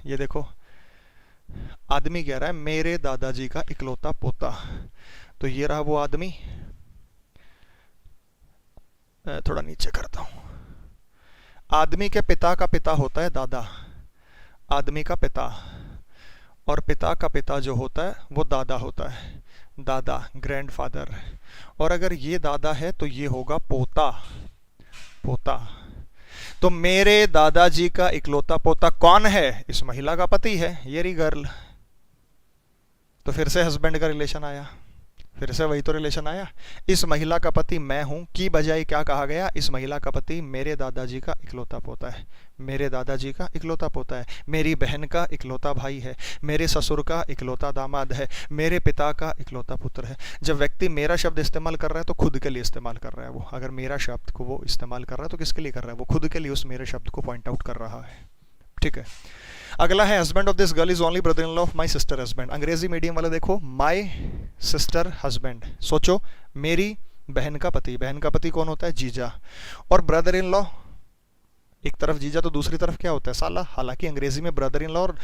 ये देखो, आदमी कह रहा है मेरे दादाजी का इकलौता पोता, तो ये रहा वो आदमी। थोड़ा नीचे करता हूं। आदमी के पिता का पिता होता है दादा, आदमी का पिता, और पिता का पिता जो होता है वो दादा होता है, दादा, ग्रैंडफादर। और अगर ये दादा है तो ये होगा पोता, पोता। तो मेरे दादाजी का इकलौता पोता कौन है? इस महिला का पति है, ये रही गर्ल। तो फिर से हस्बैंड का रिलेशन आया, फिर से वही तो रिलेशन आया। इस महिला का पति मैं हूं की बजाय क्या कहा गया? इस महिला का पति मेरे दादाजी का इकलौता पोता है, मेरे दादाजी का इकलौता पोता है, मेरी बहन का इकलौता भाई है, मेरे ससुर का इकलौता दामाद है, मेरे पिता का इकलौता पुत्र है। जब व्यक्ति मेरा शब्द इस्तेमाल कर रहा है तो खुद के लिए इस्तेमाल कर रहा है वो। अगर मेरा शब्द को वो इस्तेमाल कर रहा है तो किसके लिए कर रहा है? वो खुद के लिए उस मेरे शब्द को पॉइंट आउट कर रहा है। ठीक है। अगला है husband of this girl is only brother in law of my sister husband. अंग्रेजी मीडियम वाला देखो, माई सिस्टर हस्बैंड। सोचो, मेरी बहन का पति, बहन का पति कौन होता है? जीजा। और ब्रदर इन लॉ, एक तरफ जीजा तो दूसरी तरफ क्या होता है? साला। हालांकि अंग्रेजी में ब्रदर इन लॉ और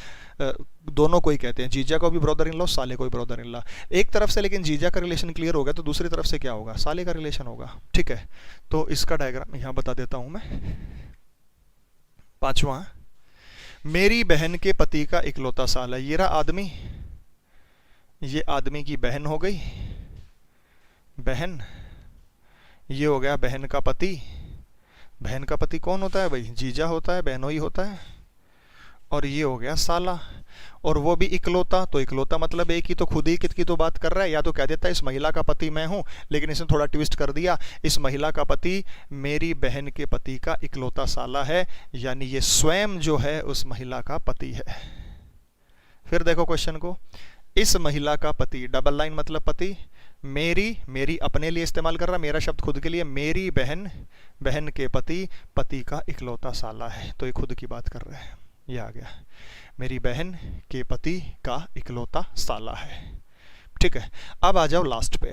दोनों को ही कहते हैं, जीजा को भी ब्रदर इन लॉ, साले को भी ब्रदर इन लॉ। एक तरफ से लेकिन जीजा का रिलेशन क्लियर हो गया तो दूसरी तरफ से क्या होगा? साले का रिलेशन होगा। ठीक है, तो इसका डायग्राम यहां बता देता हूं मैं। पांचवा, मेरी बहन के पति का इकलौता साला, ये रहा आदमी, ये आदमी की बहन हो गई, बहन। ये हो गया बहन का पति। बहन का पति कौन होता है भाई? जीजा होता है, बहनोई होता है। और ये हो गया साला, और वो भी इकलौता। तो इकलौता मतलब एक ही, तो खुद ही कित की तो बात कर रहा है। या तो कह देता है इस महिला का पति मैं हूं, लेकिन इसने थोड़ा ट्विस्ट कर दिया, इस महिला का पति मेरी बहन के पति का इकलौता साला है, यानी ये स्वयं जो है उस महिला का पति है। फिर देखो क्वेश्चन को, इस महिला का पति, डबल लाइन मतलब पति, मेरी, मेरी अपने लिए इस्तेमाल कर रहा, मेरा शब्द खुद के लिए, मेरी बहन, बहन के पति, पति का इकलौता साला है। तो ये खुद की बात कर रहे हैं, ये आ गया, मेरी बहन के पति का इकलौता साला है। ठीक है, अब आ जाओ लास्ट पे।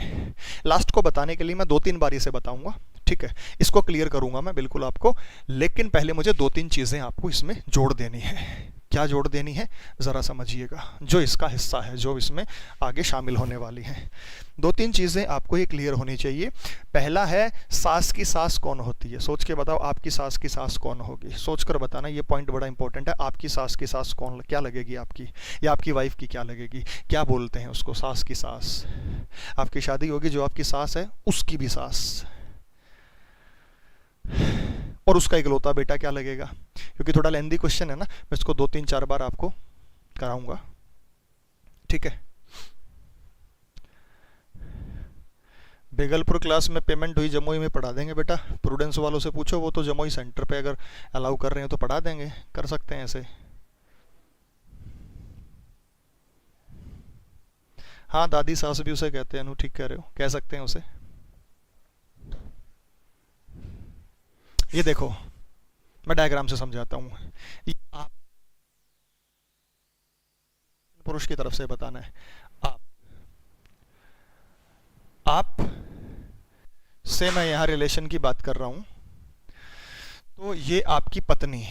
लास्ट को बताने के लिए मैं 2-3 बारी से बताऊंगा। ठीक है, इसको क्लियर करूंगा मैं बिल्कुल आपको, लेकिन पहले मुझे 2-3 चीजें आपको इसमें जोड़ देनी है। क्या जोड़ देनी है जरा समझिएगा, जो इसका हिस्सा है, जो इसमें आगे शामिल होने वाली हैं। 2-3 चीजें आपको ये क्लियर होनी चाहिए। पहला है, सास की सास कौन होती है? सोच के बताओ, आपकी सास की सास कौन होगी? सोचकर बताना, ये पॉइंट बड़ा इंपॉर्टेंट है। आपकी सास की सास कौन, क्या लगेगी आपकी, या आपकी वाइफ की क्या लगेगी? क्या बोलते हैं उसको? सास की सास। आपकी शादी होगी, जो आपकी सास है उसकी भी सास, और उसका इकलौता बेटा क्या लगेगा? क्योंकि थोड़ा लेंदी क्वेश्चन है ना, मैं इसको 2-3-4 बार आपको कराऊंगा। ठीक है, बेगलपुर क्लास में पेमेंट हुई, जमुई में पढ़ा देंगे बेटा। प्रूडेंस वालों से पूछो, वो तो जमुई सेंटर पे अगर अलाउ कर रहे हैं तो पढ़ा देंगे, कर सकते हैं ऐसे। हाँ, दादी सास भी उसे कहते हैं, अनु ठीक कह रहे हो, कह सकते हैं उसे। ये देखो, मैं डायग्राम से समझाता हूं। आप पुरुष की तरफ से बताना है, आप से मैं यहां रिलेशन की बात कर रहा हूं। तो ये आपकी पत्नी,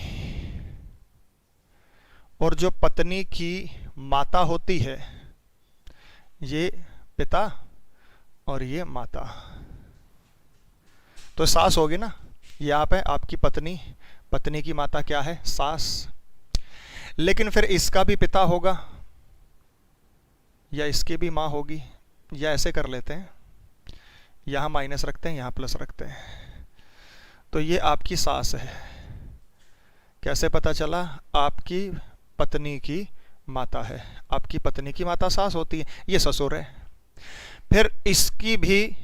और जो पत्नी की माता होती है, ये पिता और ये माता, तो सास होगी ना। ये आप है, आपकी पत्नी, पत्नी की माता क्या है? सास। लेकिन फिर इसका भी पिता होगा, या इसकी भी माँ होगी, या ऐसे कर लेते हैं, यहाँ माइनस रखते हैं, यहाँ प्लस रखते हैं। तो ये आपकी सास है। कैसे पता चला? आपकी पत्नी की माता है, आपकी पत्नी की माता सास होती है, ये ससुर है। फिर इसकी भी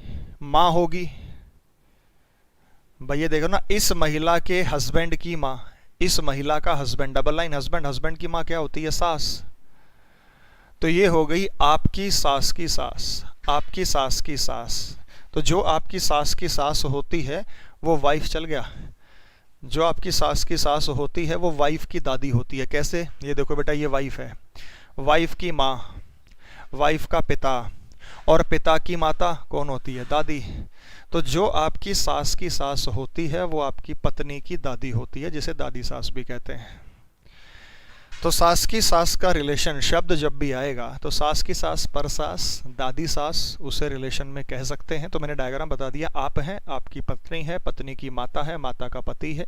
माँ होगी। भाई ये देखो ना, इस महिला के हस्बैंड की माँ, इस महिला का husband, double line husband, husband की माँ क्या होती है? सास। तो ये हो गई आपकी सास की सास, आपकी सास की सास। तो जो आपकी सास की सास होती है वो वाइफ, चल गया, जो आपकी सास की सास होती है वो वाइफ की दादी होती है। कैसे? ये देखो बेटा, ये वाइफ है, वाइफ की माँ, वाइफ का पिता, और पिता की माता कौन होती है? दादी। तो जो आपकी सास की सास होती है वो आपकी पत्नी की दादी होती है, जिसे दादी सास भी कहते हैं। तो सास की सास का रिलेशन शब्द जब भी आएगा तो सास की सास, पर सास, दादी सास, उसे रिलेशन में कह सकते हैं। तो मैंने डायग्राम बता दिया। आप हैं, आपकी पत्नी है, पत्नी की माता है, माता का पति है,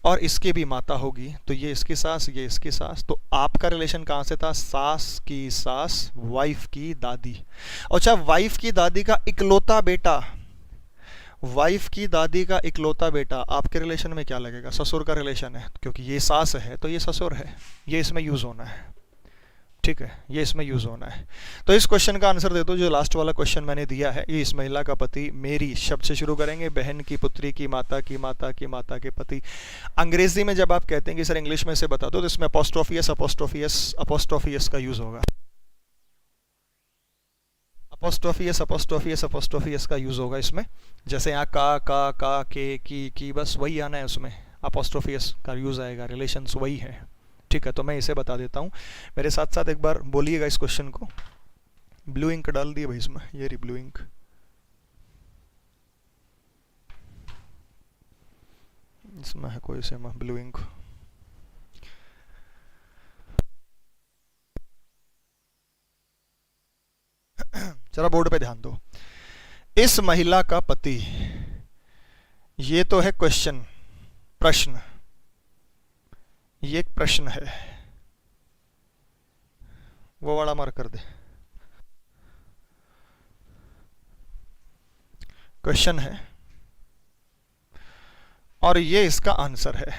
और इसकी भी माता होगी, तो ये इसकी सास, ये इसकी सास। तो आपका रिलेशन कहाँ से था? सास की सास, वाइफ की दादी। अच्छा, वाइफ की दादी का इकलौता बेटा, वाइफ की दादी का इकलौता बेटा, आपके रिलेशन में क्या लगेगा? ससुर का रिलेशन है, क्योंकि ये सास है तो ये ससुर है, ये इसमें यूज होना है। ठीक है, ये इसमें यूज होना है। तो इस क्वेश्चन का आंसर दे दो, जो लास्ट वाला क्वेश्चन मैंने दिया है। ये इस महिला का पति, मेरी शब्द से शुरू करेंगे, बहन की पुत्री की माता की माता की माता के पति। अंग्रेजी में जब आप कहते हैं कि सर इंग्लिश में से बता दो, तो इसमें अपोस्ट्रोफियस अपोस्ट्रोफियस अपोस्ट्रोफियस का यूज होगा। अपोस्ट्रोफियस अपोस्ट्रोफियस अपोस्ट्रोफियस का यूज होगा इसमें। जैसे यहाँ का के की, बस वही आना है उसमें, अपोस्ट्रोफियस का यूज आएगा, रिलेशंस वही है। ठीक है, तो मैं इसे बता देता हूँ। मेरे साथ साथ एक बार बोलिएगा इस क्वेश्चन को। ब्लू इंक डाल दिए भाई इसमें, ये रही ब्लू इंक। इसमें है कोई से ब्लू इंक। जरा बोर्ड पे ध्यान दो। इस महिला का पति, ये तो है क्वेश्चन, प्रश्न, ये एक प्रश्न है, वो वाला मार्क कर दे। क्वेश्चन है और ये इसका आंसर है।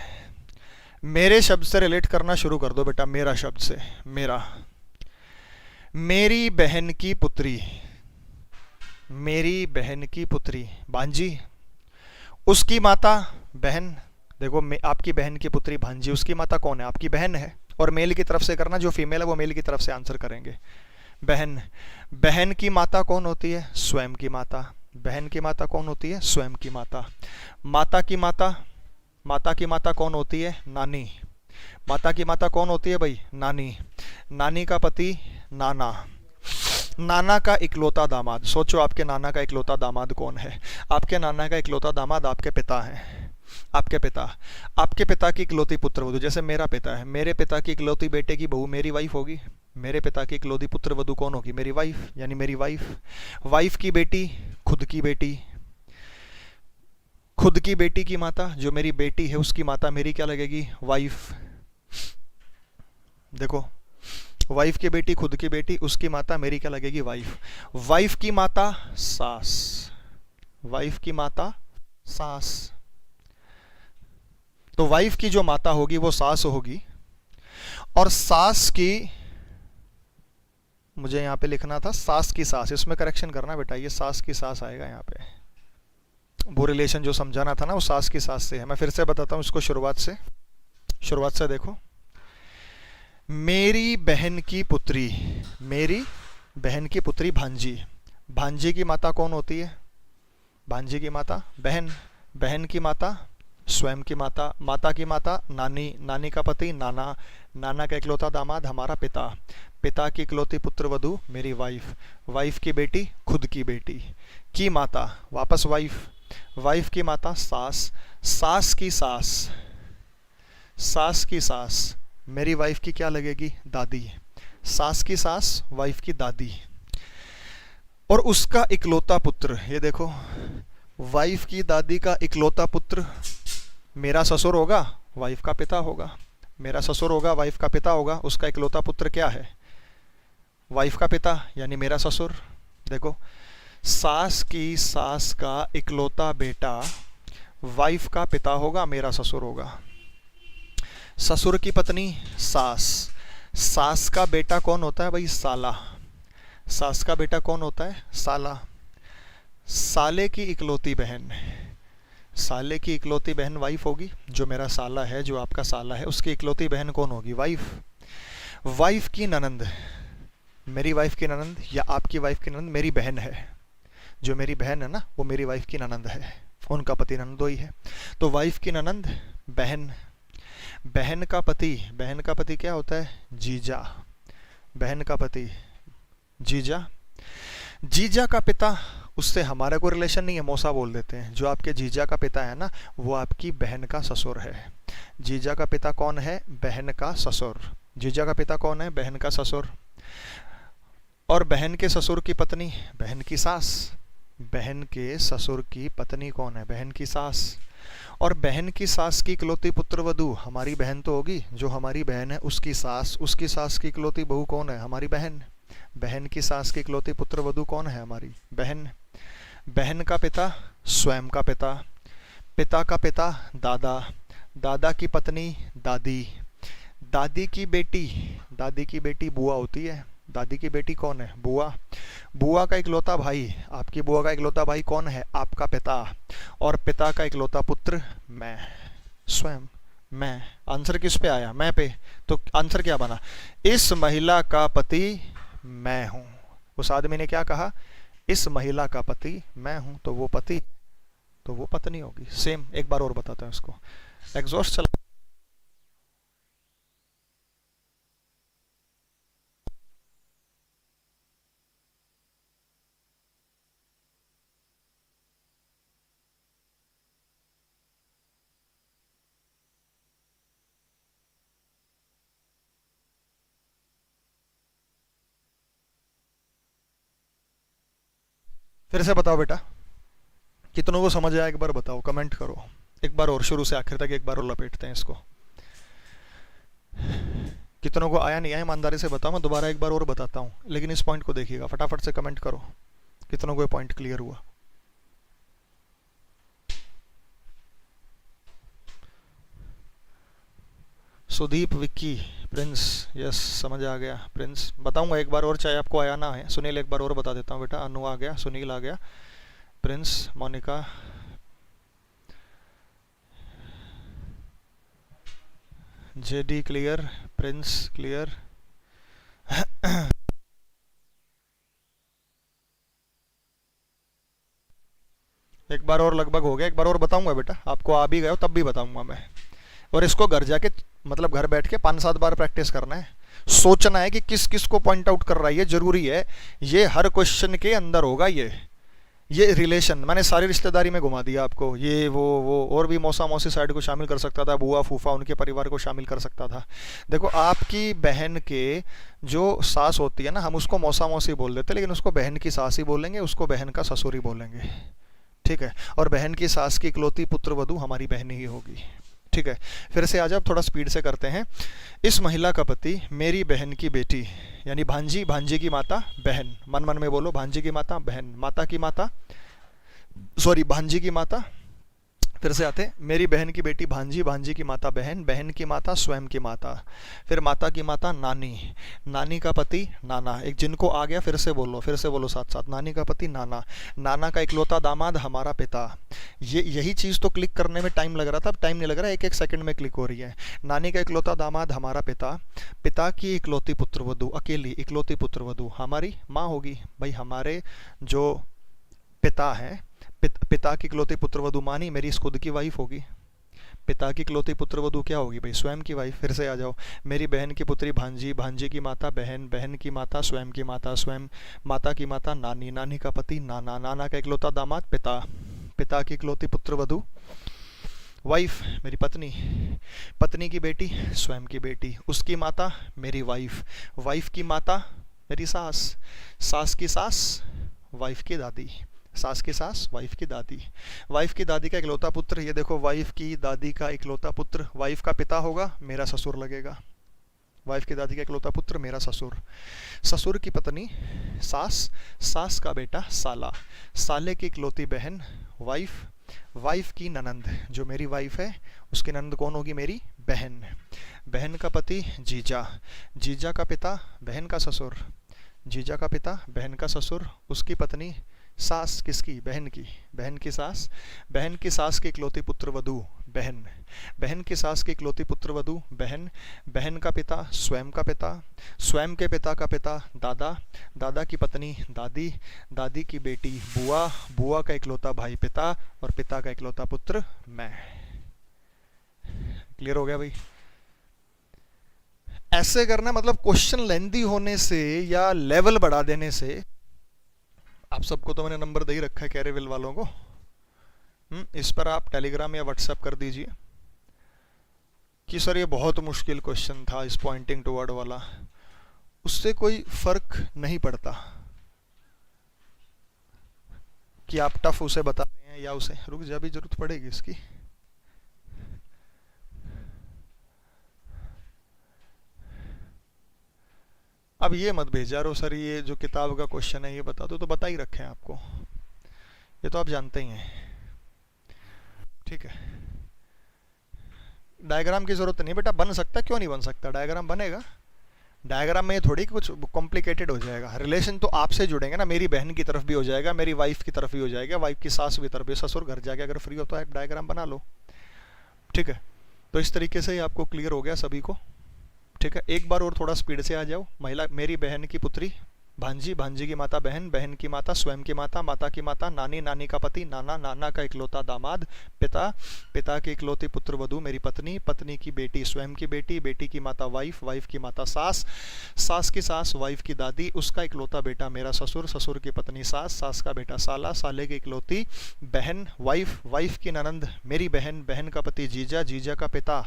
मेरे शब्द से रिलेट करना शुरू कर दो बेटा, मेरा शब्द से। मेरा, मेरी बहन की पुत्री, मेरी बहन की पुत्री भांजी, उसकी माता बहन। देखो, आपकी बहन की पुत्री भांजी, उसकी माता कौन है? आपकी बहन है। और मेल की तरफ से करना, जो फीमेल है वो मेल की तरफ से आंसर करेंगे। बहन, बहन की माता कौन होती है? स्वयं की माता। बहन की माता कौन होती है? स्वयं की माता। माता की माता, माता की माता कौन होती है? नानी। माता की माता कौन होती है भाई? नानी। नानी का पति नाना। नाना का इकलौता दामाद। सोचो आपके नाना का इकलौता दामाद कौन है? आपके नाना का इकलौता दामाद आपके पिता हैं। आपके पिता, आपके पिता की इकलौती पुत्रवधु, जैसे मेरा पिता है, मेरे पिता की इकलौती बेटे की बहू मेरी वाइफ होगी। मेरे पिता की इकलौती पुत्रवधु कौन होगी? मेरी वाइफ, यानी मेरी वाइफ। वाइफ की बेटी, खुद की बेटी। खुद की बेटी की माता, जो मेरी बेटी है उसकी माता मेरी क्या लगेगी? वाइफ। देखो, वाइफ की बेटी, खुद की बेटी, उसकी माता मेरी क्या लगेगी? वाइफ। वाइफ की माता सास, वाइफ की माता सास। तो वाइफ की जो माता होगी वो सास होगी। और सास की, मुझे यहां पे लिखना था सास की सास, इसमें करेक्शन करना बेटा, ये सास की सास आएगा यहाँ पे। वो रिलेशन जो समझाना था ना, वो सास की सास से है। मैं फिर से बताता हूं इसको शुरुआत से देखो। मेरी बहन की पुत्री, मेरी बहन की पुत्री भांजी। भांजी की माता कौन होती है? भांजी की माता बहन। बहन की माता स्वयं की माता। माता की माता नानी। नानी का पति नाना। नाना का इकलौता दामाद हमारा पिता। पिता की इकलौती पुत्रवधु मेरी वाइफ। वाइफ की बेटी, खुद की बेटी की माता, वापस वाइफ। वाइफ की माता सास। सास की सास, सास की सास मेरी वाइफ की क्या लगेगी? दादी। सास की सास, वाइफ की दादी। और उसका इकलौता पुत्र, ये देखो, वाइफ की दादी का इकलौता पुत्र मेरा ससुर होगा, वाइफ का पिता होगा। मेरा ससुर होगा, वाइफ का पिता होगा। उसका इकलौता पुत्र क्या है? वाइफ का पिता, यानी मेरा ससुर। देखो, सास की सास का इकलौता बेटा वाइफ का पिता होगा, मेरा ससुर होगा। ससुर की पत्नी सास। सास का बेटा कौन होता है भाई? साला। सास का बेटा कौन होता है? साला। साले की इकलौती बहन, साले की इकलौती बहन वाइफ होगी। जो मेरा साला है, जो आपका साला है, उसकी इकलौती बहन कौन होगी? वाइफ। वाइफ की ननंद, मेरी वाइफ की ननंद या आपकी वाइफ की ननंद मेरी बहन है। जो मेरी बहन है ना, वो मेरी वाइफ की ननंद है, उनका पति नंदोई है। तो वाइफ की ननंद बहन। बहन का पति, बहन का पति क्या होता है? जीजा। बहन का पति जीजा। जीजा का पिता, उससे हमारा कोई रिलेशन नहीं है, मौसा बोल देते हैं। जो आपके जीजा का पिता है ना, वो आपकी बहन का ससुर है। जीजा का पिता कौन है? बहन का ससुर। जीजा का पिता कौन है? बहन का ससुर। और बहन के ससुर की पत्नी, बहन की सास। बहन के ससुर की पत्नी कौन है? बहन की सास। और बहन की सास की इकलौती पुत्र वधू हमारी बहन तो होगी, जो हमारी बहन है उसकी सास की इकलौती बहू कौन है? हमारी बहन। बहन की सास की इकलौती पुत्र वधू कौन है? हमारी बहन। बहन का पिता स्वयं का पिता। पिता का पिता दादा। दादा की पत्नी दादी। दादी की बेटी, दादी की बेटी बुआ होती है। दादी की बेटी कौन है? बुआ। बुआ का इकलौता भाई, आपकी बुआ का इकलौता भाई कौन है? आपका पिता। और पिता का इकलौता पुत्र मैं, स्वयं, मैं। आंसर किस पे आया? मैं पे। तो आंसर क्या बना? इस महिला का पति मैं हूं। उस आदमी ने क्या कहा? इस महिला का पति मैं हूं। तो वो पति, तो वो पत्नी होगी। सेम, एक बार और बताते हैं इसको। एग्जॉस्ट चला। फिर से बताओ बेटा, कितनों को समझ आया? एक बार बताओ, कमेंट करो। एक बार और, शुरू से आखिर तक एक बार और लपेटते हैं इसको। कितनों को आया नहीं आया ईमानदारी से बताओ, मैं दोबारा एक बार और बताता हूँ, लेकिन इस पॉइंट को देखिएगा, फटाफट से कमेंट करो कितनों को ये पॉइंट क्लियर हुआ। सुदीप, विक्की, प्रिंस, यस समझ आ गया। प्रिंस बताऊंगा एक बार और, चाहे आपको आया ना है। सुनील एक बार और बता देता हूँ बेटा। अनु आ गया, सुनील आ गया, Prince, Monica, JD clear, Prince clear. एक बार और लगभग हो गया। एक बार और बताऊंगा बेटा, आपको आ भी गया हो तब भी बताऊंगा मैं। और इसको घर जाके, मतलब घर बैठ के 5-7 बार प्रैक्टिस करना है। सोचना है कि किस किस को पॉइंट आउट कर रहा है, ये जरूरी है। ये हर क्वेश्चन के अंदर होगा। ये रिलेशन मैंने सारी रिश्तेदारी में घुमा दिया आपको। ये वो और भी मौसा मौसी साइड को शामिल कर सकता था, बुआ फूफा उनके परिवार को शामिल कर सकता था। देखो, आपकी बहन के जो सास होती है ना, हम उसको मौसा मौसी बोल देते, लेकिन उसको बहन की सास ही बोलेंगे, उसको बहन का ससुर ही बोलेंगे। ठीक है। और बहन की सास की इकलौती पुत्र वधू हमारी बहन ही होगी। ठीक है। फिर से आ जाओ, थोड़ा स्पीड से करते हैं। इस महिला का पति मेरी बहन की बेटी, यानी भांजी, भांजी की माता बहन। मन मन में बोलो, भांजी की माता बहन, माता की माता, सॉरी भांजी की माता। फिर से आते, मेरी बहन की बेटी भांजी, भांजी की माता बहन, बहन की माता स्वयं की माता। फिर माता की माता नानी, नानी का पति नाना। एक जिनको आ गया फिर से बोलो साथ साथ। नानी का पति नाना, नाना का इकलौता दामाद हमारा पिता। यही चीज़ तो क्लिक करने में टाइम लग रहा था, अब टाइम नहीं लग रहा, एक एक सेकंड में क्लिक हो रही है। नानी का इकलौता दामाद हमारा पिता। पिता की इकलौती पुत्र वधू, अकेली इकलौती पुत्र वधू हमारी माँ होगी। भाई हमारे जो पिता है, पिता की इकलौती पुत्र वधू मानी मेरी खुद की वाइफ होगी। पिता की इकलौती पुत्र वधू क्या होगी भाई? स्वयं की वाइफ। फिर से आ जाओ, मेरी बहन की पुत्री भांजी, भांजी की माता बहन, बहन की माता स्वयं की माता, स्वयं माता की माता नानी, नानी का पति नाना, नाना का इकलौता दामाद पिता, पिता की इकलौती पुत्र वधू वाइफ मेरी पत्नी, पत्नी की बेटी स्वयं की बेटी, उसकी माता मेरी वाइफ, वाइफ की माता मेरी सास, सास की सास वाइफ की दादी, सास की सास वाइफ की दादी, वाइफ की दादी का इकलौता पुत्र। ये देखो, वाइफ की दादी का इकलौता पुत्र, वाइफ का पिता होगा मेरा ससुर लगेगा। वाइफ की दादी का इकलौता पुत्र मेरा ससुर, ससुर की पत्नी सास, सास का बेटा साला, साले की इकलौती बहन वाइफ, वाइफ की ननंद, जो मेरी वाइफ है उसकी ननंद कौन होगी? मेरी बहन, बहन का पति जीजा, जीजा का पिता बहन का ससुर, जीजा का पिता बहन का ससुर, उसकी पत्नी सास, किसकी? बहन की, बहन की सास, बहन की सास के इकलौती पुत्र वधू बहन, बहन की सास के इकलौती पुत्र वधू बहन, बहन का पिता स्वयं का पिता, स्वयं के पिता का पिता दादा, दादा की पत्नी दादी, दादी की बेटी बुआ, बुआ का इकलौता भाई पिता, और पिता का इकलौता पुत्र मैं। क्लियर हो गया भाई? ऐसे करना, मतलब क्वेश्चन लेंदी होने से या लेवल बढ़ा देने से, आप सबको तो मैंने नंबर दे ही रखा है कैरेविल वालों को। इस पर आप टेलीग्राम या व्हाट्सएप कर दीजिए कि सर ये बहुत मुश्किल क्वेश्चन था इस पॉइंटिंग टुवर्ड वाला, उससे कोई फर्क नहीं पड़ता कि आप टफ उसे बता रहे हैं या उसे, रुक जा भी जरूरत पड़ेगी इसकी। अब ये मत भेजा रो सर ये जो किताब का क्वेश्चन है ये बता दो, तो बता ही रखे हैं आपको, ये तो आप जानते ही हैं। ठीक है, डायग्राम की जरूरत नहीं बेटा, बन सकता, क्यों नहीं बन सकता, डायग्राम बनेगा। डायग्राम में ये थोड़ी कि कुछ कॉम्प्लिकेटेड हो जाएगा, रिलेशन तो आपसे जुड़ेंगे ना, मेरी बहन की तरफ भी हो जाएगा, मेरी वाइफ की तरफ भी हो जाएगा, वाइफ की सास की तरफ भी, ससुर घर जाके अगर फ्री हो तो आप डायग्राम बना लो। ठीक है, तो इस तरीके से ही आपको क्लियर हो गया सभी को। ठीक है, एक बार और थोड़ा स्पीड से आ जाओ। महिला, मेरी बहन की पुत्री, भांजी, भांजी की माता बहन, बहन की माता, स्वयं की माता, माता की माता, नानी, नानी का पति, नाना, नाना का इकलौता दामाद, पिता, पिता की इकलौती पुत्र वधू मेरी पत्नी, पत्नी की बेटी, स्वयं की बेटी, बेटी की माता वाइफ, वाइफ की माता सास, सास की सास, वाइफ की दादी, उसका इकलौता बेटा मेरा ससुर, ससुर की पत्नी सास, सास का बेटा साला, साले की इकलौती बहन वाइफ, वाइफ की ननंद मेरी बहन, बहन का पति जीजा, जीजा का पिता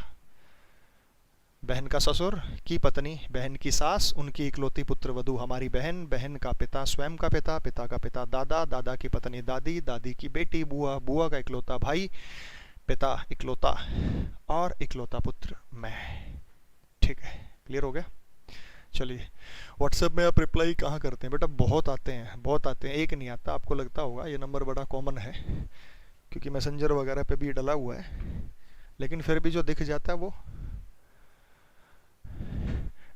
बहन का ससुर की पत्नी, बहन की सास, उनकी इकलौती पुत्र वधू हमारी बहन, बहन का पिता, स्वयं का पिता, पिता का पिता दादा, दादा की पत्नी दादी, दादी की बेटी बुआ, बुआ का इकलौता भाई, पिता इकलौता और इकलौता पुत्र मैं। ठीक है, क्लियर हो गया। चलिए, व्हाट्सएप में आप रिप्लाई कहाँ करते हैं बेटा, बहुत आते हैं, बहुत आते हैं, एक नहीं आता, आपको लगता होगा ये नंबर बड़ा कॉमन है क्योंकि मैसेंजर वगैरह पे भी डला हुआ है, लेकिन फिर भी जो दिख जाता है वो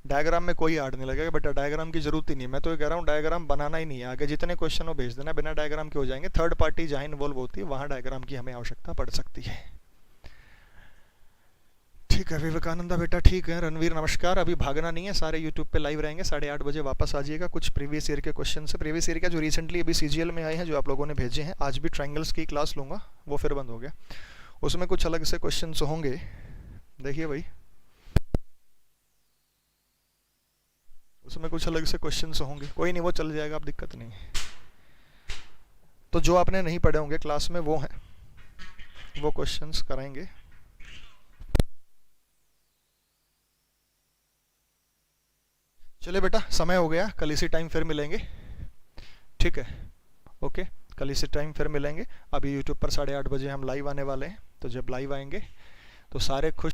डायग्राम में कोई आड़ नहीं लगेगा बेटा, डायग्राम की जरूरत ही नहीं, मैं तो ये कह रहा हूँ डायग्राम बनाना ही नहीं है, आगे जितने क्वेश्चन हो भेज देना, बिना डायग्राम के हो जाएंगे, थर्ड पार्टी जहाँ इन्वॉल्व होती है वहाँ डायग्राम की हमें आवश्यकता पड़ सकती है। ठीक है विवेकानंदा बेटा, ठीक है। रणवीर नमस्कार, अभी भागना नहीं है, सारे यूट्यूब पे लाइव रहेंगे, 8:30 बजे वापस आ जाइएगा। कुछ प्रीवियस ईयर के क्वेश्चन से, प्रीवियस ईयर का जो रिसेंटली अभी सीजीएल में आए हैं, जो आप लोगों ने भेजे हैं, आज भी ट्रायंगल्स की क्लास लूंगा, वो फिर बंद हो गया, उसमें कुछ अलग से क्वेश्चन होंगे, देखिए भाई उसमें कुछ अलग से क्वेश्चंस होंगे, कोई नहीं वो चल जाएगा, आप दिक्कत नहीं। तो जो आपने नहीं पढ़े होंगे क्लास में वो हैं, वो क्वेश्चंस कराएंगे। चलिए बेटा, समय हो गया, कल इसी टाइम फिर मिलेंगे। ठीक है, ओके, कल इसी टाइम फिर मिलेंगे। अभी यूट्यूब पर 8:30 बजे हम लाइव आने वाले हैं, तो जब लाइव आएंगे तो सारे खुश